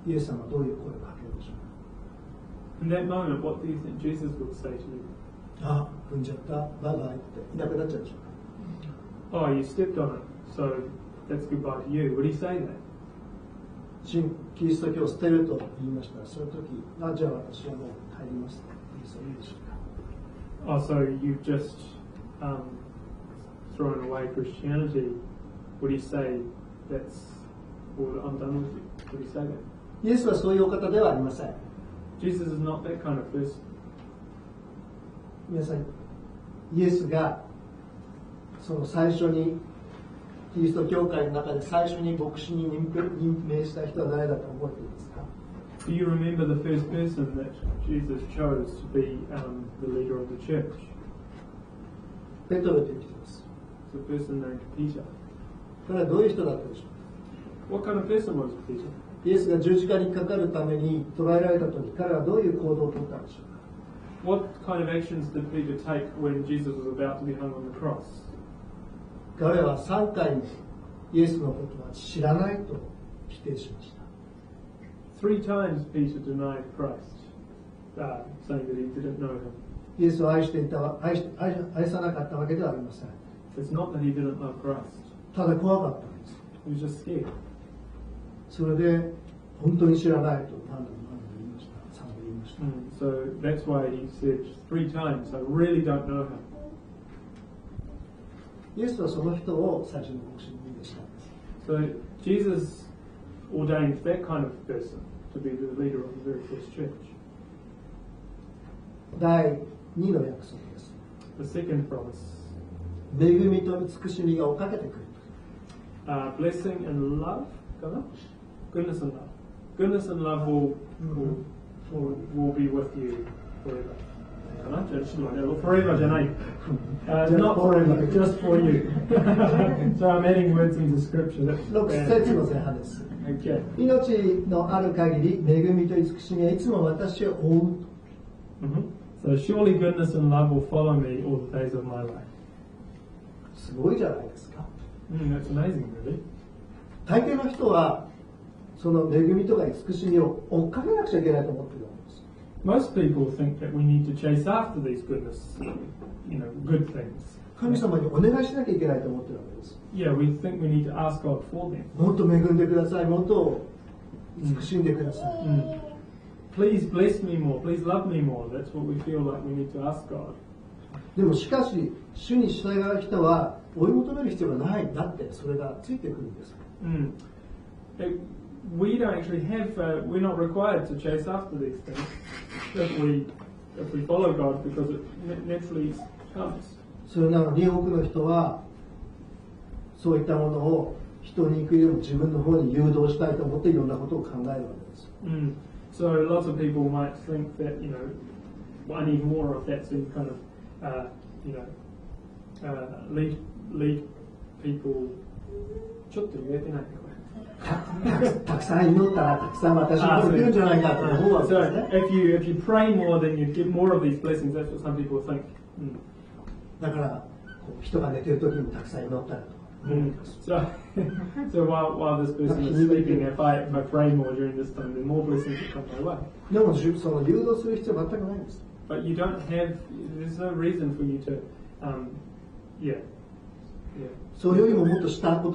イエス様はどういう声をかけるでしょう In that moment, what do you think Jesus would say to you? か。あ、踏んじゃった、バイバイっていなくなっちゃうでしょうか。 Oh, you stepped on it, so that's goodbye to you. Would he say that? 新キリスト教を捨てると言いましたら、その時、あ、じゃあ私はもう帰りますとイエスは言うでしょうか。 Oh, so you've just thrown away Christianity. Would he say that's all, I'm done with you? Would he say that? イエスはそういうお方ではありません。 Jesus is not that kind of person. 皆さん、イエスがその最初にキリスト教会の中で最初に牧師に任命した人は誰だと思っていますか？ Do you remember the first person that Jesus chose to be the leader of the church? ペトロという人です。 It's a person named Peter. 彼はどういう人だったでしょう What kind of person was Peter? か？イエスが十字架にかかるために捕らえられた時、彼はどういう行動をとったんでしょうか？ What kind of actions did Peter take when Jesus was about to be hung on the cross? 彼は3回もイエスのことは知らないと否定しました。 3 times Peter denied Christ, saying that he didn't know him. イエスを愛さなかったわけではありません。 It's not that he didn't love Christ. ただ怖かったんです。 He was just scared. それで本当に知らないと何度も言いました。3度言いました。 So that's why he said 3 times, I really don't know him. イエスはその人を最初の牧師に任命したんです。 So Jesus ordained that kind of person to be the leader of the very first church. 第2の約束です。 The second promise, 恵みと慈しみが追っかけてくる。 blessing and love, goodness and love. Goodness and love will be with you forever. Forever じゃない. Not forever, just for you. So I'm adding words into scripture. 6節の前半です。 Okay. 命のある限り恵みと慈しみはいつも私を追うと。 So surely goodness and love will follow me all the days of my life. すごいじゃないですか。 That's amazing, really. 大抵の人はその恵みとか慈しみを追っかけなくちゃいけないと思ってるわけです。 Most people think that we need to chase after these goodness, good things. 神様にお願いしなきゃいけないと思ってるわけです。 Yeah, we think we need to ask God for them. もっと恵んでください。もっと慈しんでください。 Please bless me more. Please love me more. That's what we feel like we need to ask God. でもしかし主に従う人は追い求める必要がないんだってそれがついてくるんです。 We don't actually have. We're not required to chase after these things if we follow God because it naturally comes. それなのに多くの人はそういったものを人に行くよりも自分の方に誘導したいと思っていろんなことを考えるわけです。 So lots of people might think that I need more of that, so you kind of lead people. ちょっと言えてないねこれ。たくさん祈ったらたくさん私に来るんじゃないかと思うわけですね。 So if you pray more, then you get more of these blessings. That's what some people think. だから人が寝てる時にたくさん祈ったりとか。So while this person is sleeping, if I pray more during this time, then more blessings will come my way. でもその誘導する必要は全くないんです。But you don't have. There's no reason for you to. Yeah. それよりももっとした方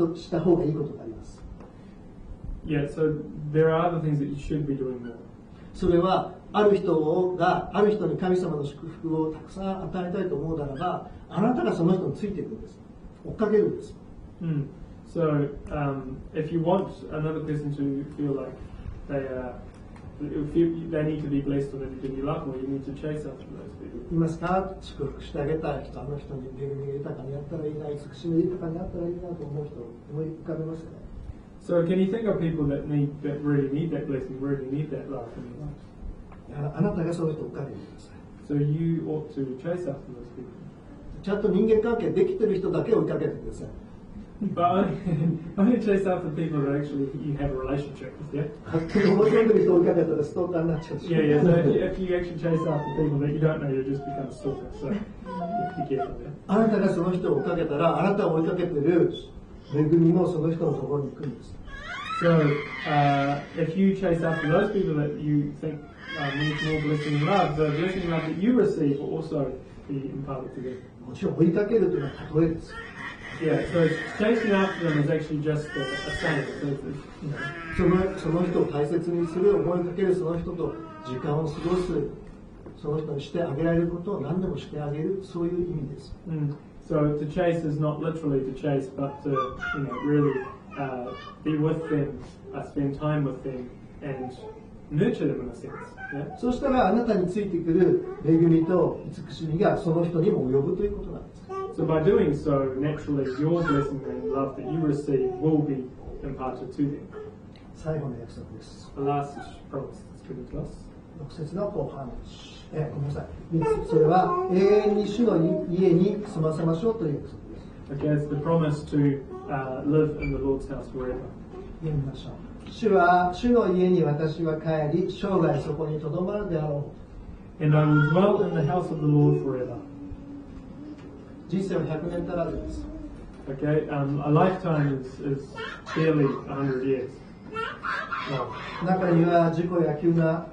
がいいことがあります。Yeah. So there are other things that you should be doing more. それはある人に神様の祝福をたくさん与えたいと思うならば、あなたがその人についていくんです。追っかけるんです。So if you want another person to feel like they need to be blessed or they need to be loved more, you need to chase after those people. いますか？祝福してあげたい人、あの人に恵みが豊かにあったらいいな、慈しみ豊かにあったらいいなと思う人、思い浮かべますかね。So can you think of people that really need that blessing, really need that love in your life? あなたがその人を追っかけてください。 So you ought to chase after those people. ちゃんと人間関係できてる人だけを追いかけてください。But only chase after people that actually you have a relationship with, yeah? 勝手に思い込んでる人を追いかけたらストーカーになっちゃうし。Yeah. So if you actually chase after people that you don't know, you just become a stalker. So be careful there. あなたがその人を追いかけたら、あなたを追いかけてる恵みもその人のところに行くんです。So if you chase after those people that you think need more blessing and love, the blessing and love that you receive will also be imparted to them. もちろん追いかけるというのは例えです。Yeah, so chasing after them is actually just a saying. So, その人を大切にする、思いかけるその人と時間を過ごす、その人にしてあげられることを何でもしてあげる、そういう意味です。So to chase is not literally to chase, but to really be with them, spend time with them, and nurture them in a sense. Yeah? そうしたらあなたについてくる恵みと慈しみがその人にも及ぶということなんです。So by doing so, naturally your blessing and love that you receive will be imparted to them. 最後の約束です。The last promise that's given to us. 6節の後半、ごめんなさい。それは永遠に主の家に住ませましょうという約束です。Okay, it's the promise to live in the Lord's house forever. 読みましょう。主の家に私は帰り、生涯そこにとどまるであろう。And I will dwell in the house of the Lord forever. 人生は100年足らずです。Okay, a lifetime is barely 100 years. 中には事故や急な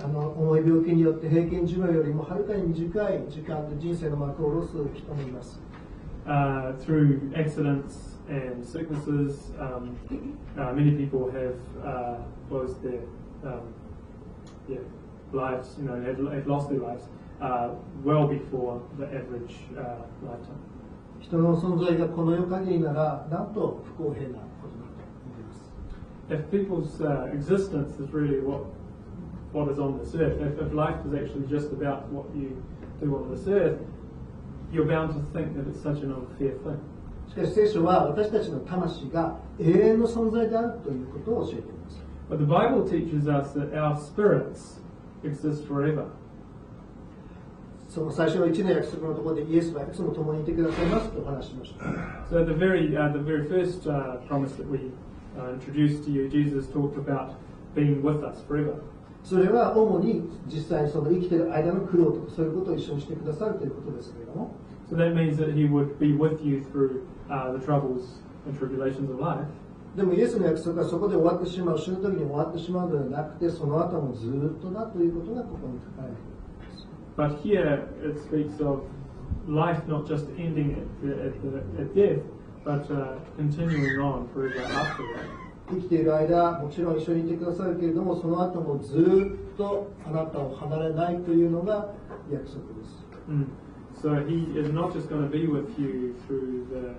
重い病気によって平均寿命よりもはるかに短い時間で人生の幕を下ろす人もいます。Through accidents and sicknesses, many people have lost their lives, have lost their lives well before the average lifetime. 人の存在がこの世限りなら、なんと不公平なことだと思います。If people's existence is really what is on this earth, if life is actually just about what you do on this earth, you're bound to think that it's such an unfair thing. しかし聖書は私たちの魂が永遠の存在であるということを教えています。But the Bible teaches us that our spirits exist forever. その最初の1の約束のところでイエスはいつも共にいてくださいますとお話しました。So the very first promise that we introduced to you, Jesus talked about being with us forever. それは主に実際にその生きている間の苦労とかそういうことを一緒にしてくださるということですけれども。So that means that He would be with you through the troubles and tribulations of life. でもイエスの約束がそこで終わってしまう、死ぬ時に終わってしまうのではなくて、その後もずっとだということがここに書かれています。But here it speaks of life not just ending at death, but continuing on forever after that. 生きている間、もちろん一緒にいてくださるけれども、その後もずっとあなたを離れないというのが約束です。So He is not just going to be with you through the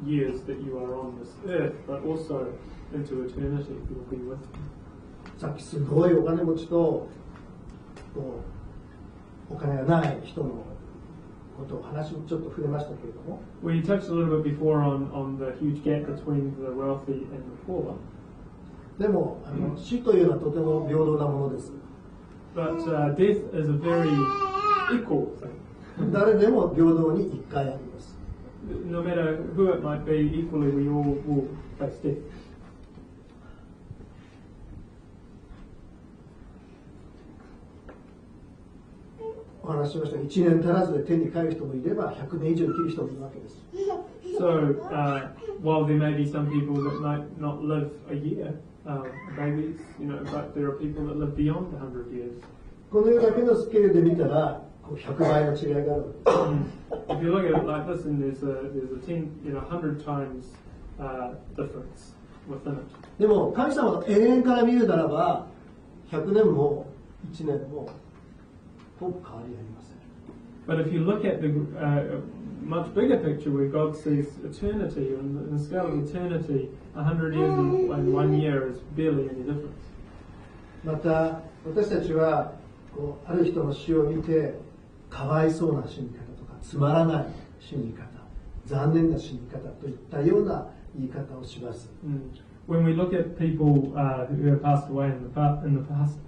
years that you are on this earth, but also into eternity He will be with you. さっきすごいお金持ちとお金がない人のことを話もちょっと触れましたけれども。We touched a little bit before on the huge gap between the wealthy and the poor. でも死というのはとても平等なものです。But death is a very equal thing. 誰でも平等に一回あります。No matter who it might be, equally we all will face death. 話ししましたが、1年足らずで天に帰る人もいれば、100年以上生きる人もいるわけです。So, while there may be some people that might not live a year, babies, but there are people that live beyond 100 years. この世だけのスケールで見たら、100倍の違いがあるわけです。If you look at it like this, and there's a 100 times difference within it. でも、神様の永遠から見るならば、100年も1年もほぼ変わりありません。But if you look at the much bigger picture where God sees eternity, in the scale of eternity, 100 years and 1 year is barely any difference. また、私たちはある人の死を見て、かわいそうな死に方とか、つまらない死に方、残念な死に方といったような言い方をします。When we look at people who have passed away in the past,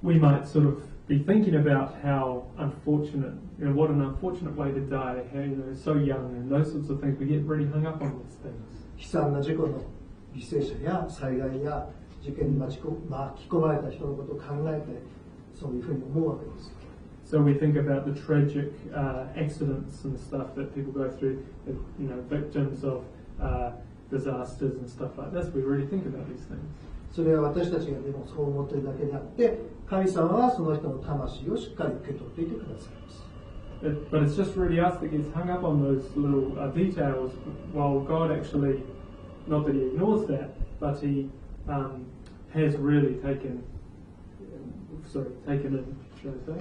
we might sort of be thinking about how unfortunate, what an unfortunate way to die, how so young, and those sorts of things. We get really hung up on these things. 悲惨な事故の犠牲者や災害や事件に巻き込まれた人のことを考えて、そういうふうに思うわけです。So we think about the tragic accidents and stuff that people go through, victims of disasters and stuff like this. We really think about these things. それは私たちがでもそう思っているだけであって、神様はその人の魂をしっかり受け取っていてくださいます。But it's just really us that gets hung up on those little details, while God actually, not that He ignores that, but He has really taken in, should I say,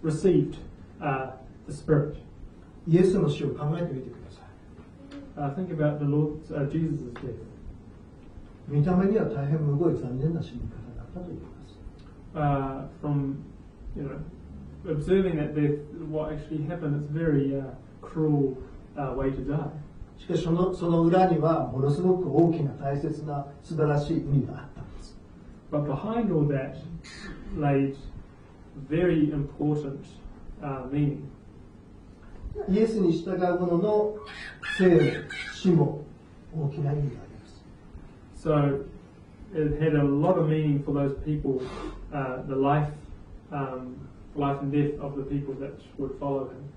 received the Spirit. イエスの死を考えてみてください。 Think about the Lord Jesus' death. 見た目には大変むごい残念な死に方だったと言います。From observing that death, what actually happened, it's a very cruel way to die. しかしその裏にはものすごく大きな大切な素晴らしい意味があったんです。But behind all that laid very important meaning. イエスに従う者の生死も大きな意味があります。So it had a lot of meaning for those people, the life and death of the people that would follow him.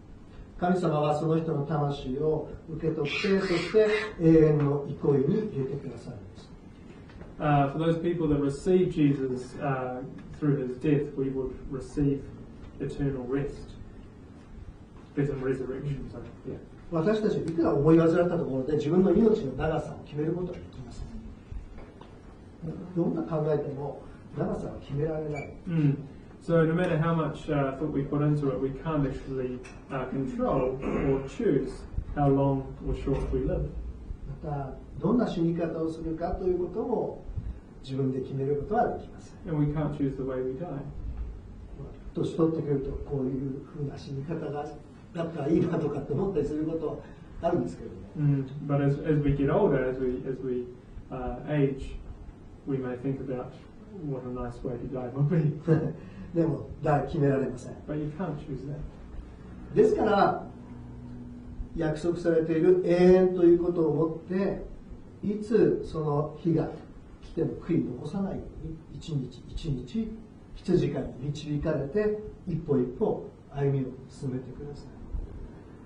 神様はその人の魂を受け取って、そして永遠の憩いに入れてくださるんです。For those people that receive Jesus through his death, we would receive eternal rest, death and resurrection. So, yeah. 私たちはいくら思い煩ったところで自分の命の長さを決めることができません。どんな考えても長さは決められない。So no matter how much thought we put into it, we can't actually control or choose how long or short we live. またどんな死に方をするかということも自分で決めることはできません。And we can't choose the way we die. 年取ってくるとこういうふうな死に方がだったらいいなとかって思ったりすることはあるんですけれども。But as we get older, as we age, we may think about what a nice way to die would be. でも決められません。But you can't choose that. ですから約束されている永遠ということをもっていつその日が来ても悔い残さないように一日一日羊飼いに導かれて一歩一歩歩みを進めてください。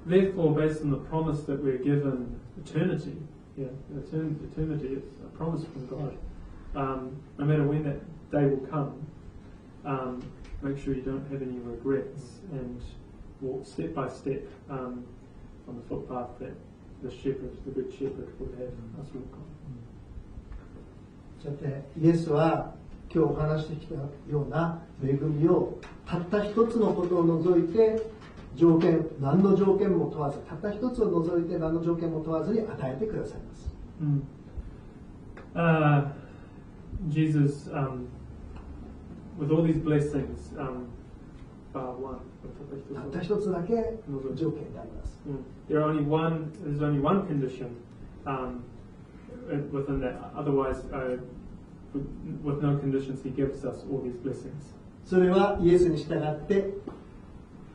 Therefore, based on the promise that we're given eternity, eternity is a promise from God. No matter when that day will come, make sure you don't have any regrets and walk step by step on the footpath that the good shepherd would have us walk on. さて、イエスは今日お話してきたような恵みをたった一つのことを除いて何の条件も問わず、たった一つを除いて何の条件も問わずに与えてくださいます。Jesus, with all these blessings, bar one. たった一つだけ条件があります。There's only one condition within that. Otherwise, with no conditions, He gives us all these blessings. それはイエスに従って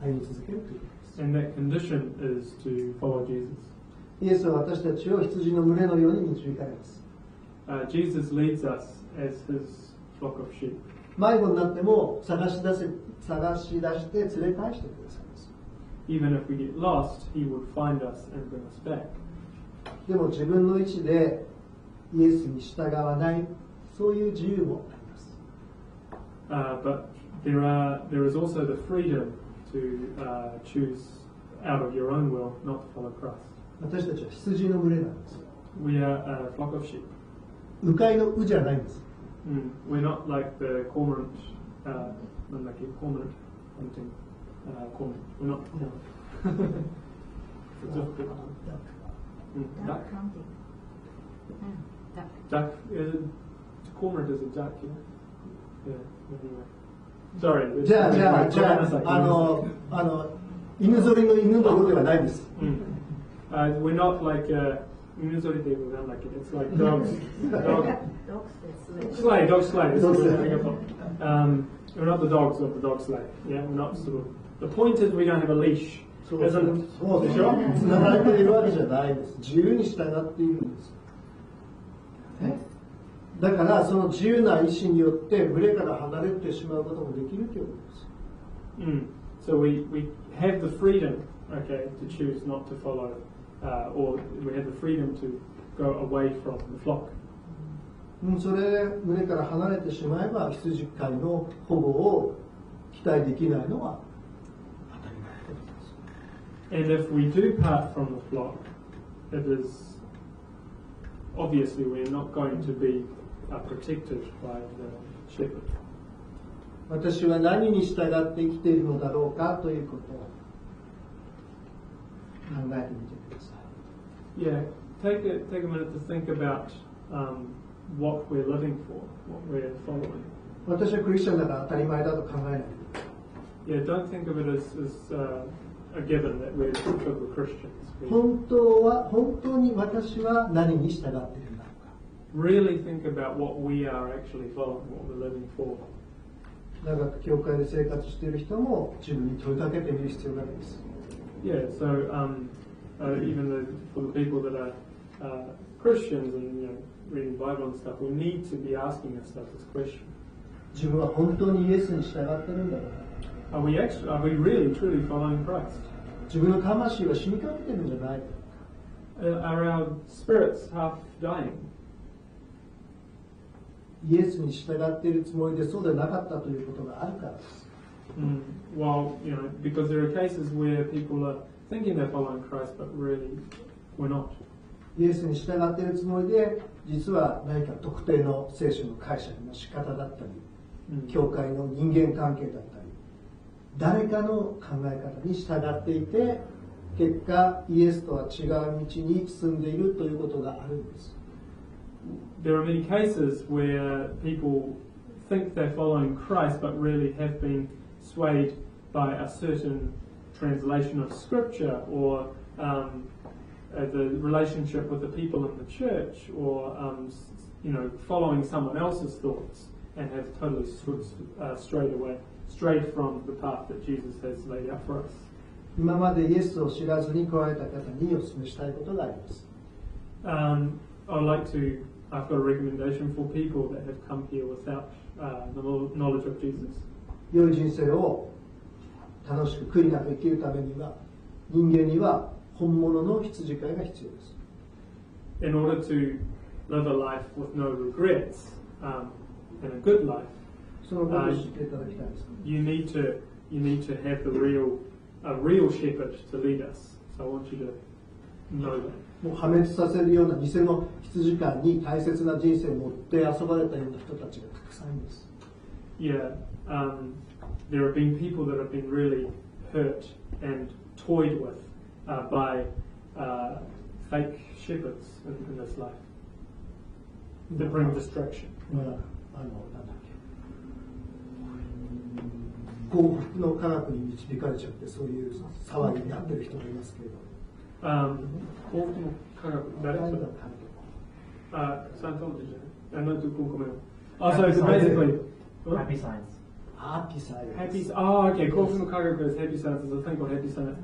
歩み続けるということです。And that condition is to follow Jesus. イエスは私たちを羊の群れのように導かれます。Jesus leads us as His flock of sheep. 迷子になっても探し出して連れ返してくださいます。 Even if we get lost, He would find us and bring us back. でも自分の意思でイエスに従わない、そういう自由もあります。But there is also the freedom to choose out of your own will not to follow Christ. 私たちは羊の群れなんです。 We are a flock of sheep. 鵜飼いの鵜じゃないんです。We're not like the cormorant, cormorant hunting cormorant. We're not. Duck hunting. Duck. Cormorant is a duck, yeah. Anyway. Sorry. じゃあ犬ぞりの犬のようではないです。We're not like Minnesota they will not like it. It's like dogs. Sleigh. Dog sleigh. We're not the dogs of the dog sleigh. Yeah, we're not sort of. The point is we don't have a leash. そうでしょ。繋がれているわけじゃないです。自由に従っているんです。だからその自由な意志によって群れから離れてしまうこともできるということです。So we have the freedom, okay, to choose not to follow, or we have the freedom to go away from the flock. それで群れから離れてしまえば羊飼いの保護を期待できないのは当たり前です。And if we do part from the flock, it is obviously we're not going to be protected by the shepherd. 私は何に従って生きているのだろうかということを考えてみてください。Yeah, take a minute to think about what we're living for, what we're following. 私はクリスチャンだから当たり前だと考えない。Yeah, don't think of it as a given that we're Christians. 本当に私は何に従っているんだろうか。Really think about what we are actually following, what we're living for. 長く教会で生活している人も自分に問いかけてみる必要があります。Yeah, so even for the people that are Christians and reading Bible and stuff, we need to be asking ourselves this question. 自分は本当にイエスに従っているんだろうか。Are we really truly following Christ? 自分の魂は死にかけてるんじゃないか。Are our spirits half dying? イエスに従っているつもりでそうでなかったということがあるからです。Well, because there are cases where people are thinking they're following Christ, but really we're not. イエスに従っているつもりで、実は何か特定の聖書の解釈の仕方だったり、教会の人間関係だったり、誰かの考え方に従っていて、結果イエスとは違う道に進んでいるということがあるんです。There are many cases where people think they're following Christ, but really have been swayed by a certain translation of Scripture, or the relationship with the people in the church, or following someone else's thoughts, and have totally strayed from the path that Jesus has laid out for us. 今までイエスを知らずに来られた方にお勧めしたいことがあります。I've got a recommendation for people that have come here without the knowledge of Jesus. 良い人生を楽しく悔いなく生きるためには、人間には本物の羊飼いが必要です。In order to live a life with no regrets and a good life, そのことを知っていただきたいです。You need to have a real shepherd to lead us. So I want you to know that. もう破滅させるような偽の羊飼いに大切な人生を持って遊ばれたような人たちがたくさんいます。Yeah, there have been people that have been really hurt and toyed with by fake shepherds in this life that bring distraction. なんだっけ、幸福の科学に導かれちゃってそういう騒ぎになってる人がいますけれど。幸福の科学、誰それサイエントロジーじゃない？So basically, happy science. Happy science. Okay. 幸福の科学 is happy science. There's a thing called happy science.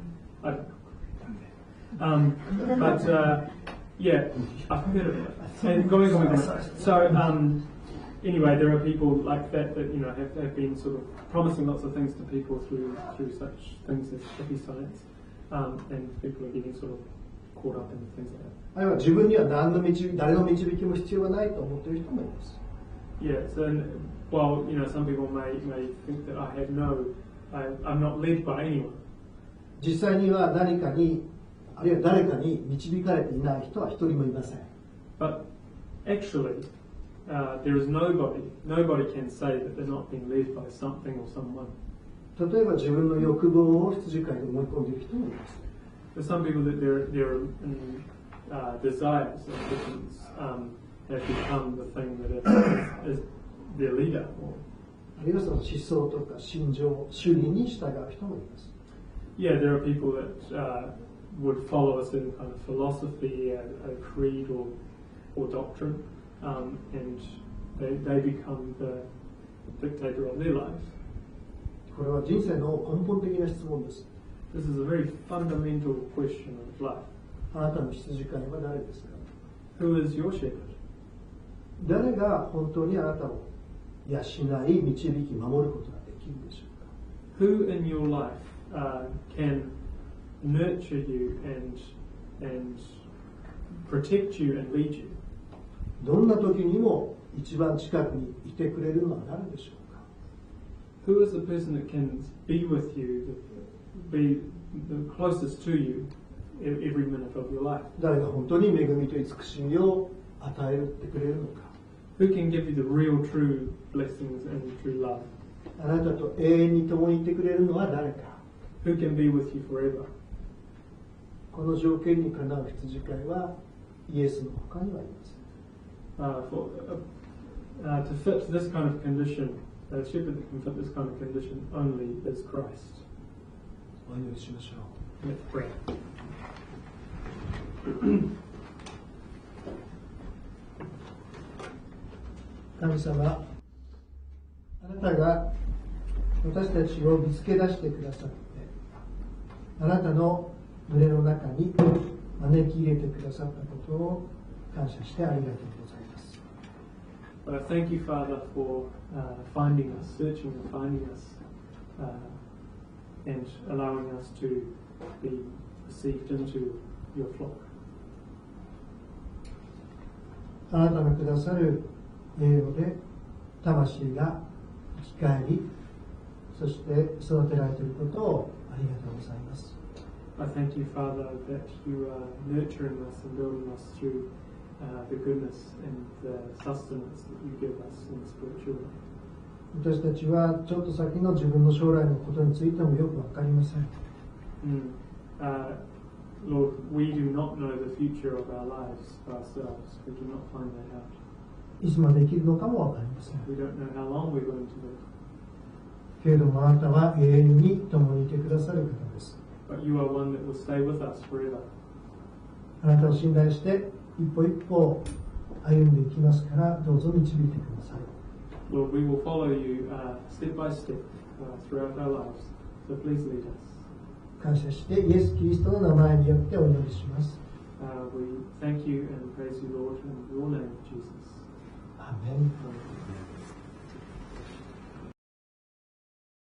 Yeah, I've heard of it. And going. So anyway, there are people like that have been sort of promising lots of things to people through such things as hippie science, and people are getting sort of caught up in things like that. あるいは自分には誰の導きも必要はないと思っている人もいます。Yes, and well, some people may think that I'm not led by anyone. 実際には何かに、あるいは誰かに導かれていない人は一人もいません。But actually, there is nobody can say that they're not being led by something or someone. 例えば自分の欲望を羊飼いで思い込んでいる人もいます。There's some people that their desires and ambitions have become the thing that is their leader. あるいはその思想とか心情、主義に従う人もいます。Yeah, there are people that would follow a certain kind of philosophy, a creed or doctrine, and they become the dictator of their lives. これは人生の根本的な質問です。This is a very fundamental question of life. あなたの羊飼いは誰ですか？ Who is your shepherd? 誰が本当にあなたを養い、導き、守ることができるでしょうか？ Who in your life can nurture you and protect you and lead you? どんな時にも一番近くにいてくれるのは誰でしょうか？ Who is the person that can be with you, be the closest to you every minute of your life? 誰が本当に恵みと慈しみを与えてくれるのか？ Who can give you the real, true blessings and true love? あなたと永遠に共にいてくれるのは誰か？ Who can be with you forever? この条件にかなう羊飼いはイエスの他にはいません。To fit this kind of condition, a shepherd that can fit this kind of condition only is Christ. お祈りしましょう。 Let's pray. 神様、あなたが私たちを見つけ出してくださって、あなたの群れの中に招き入れてくださったことを感謝してありがとうございます。Thank you, Father, for finding us, searching and finding us, and allowing us to be received into your flock. あなたのくださる栄養で魂が生き返り、そして育てられていることをありがとうございます。I thank you, Father, that you are nurturing us and building us through the goodness and the sustenance that you give us in the spiritual life. 私たちはちょっと先の自分の将来のことについてもよくわかりません。Lord, we do not know the future of our lives for ourselves. We do not find that out. いつまで生きるのかもわかりません。 We don't know how long we're going to live. けれどもあなたは永遠に共にいてくださる方です。But you are one that will stay with us forever. あなたを信頼して一歩一歩歩んでいきますから、どうぞ導いてください。Lord, we will follow you step by step throughout our lives. So please lead us. 感謝してイエス・キリストの名前によってお祈りします。We thank you and praise you, Lord, in your name, Jesus. アーメン。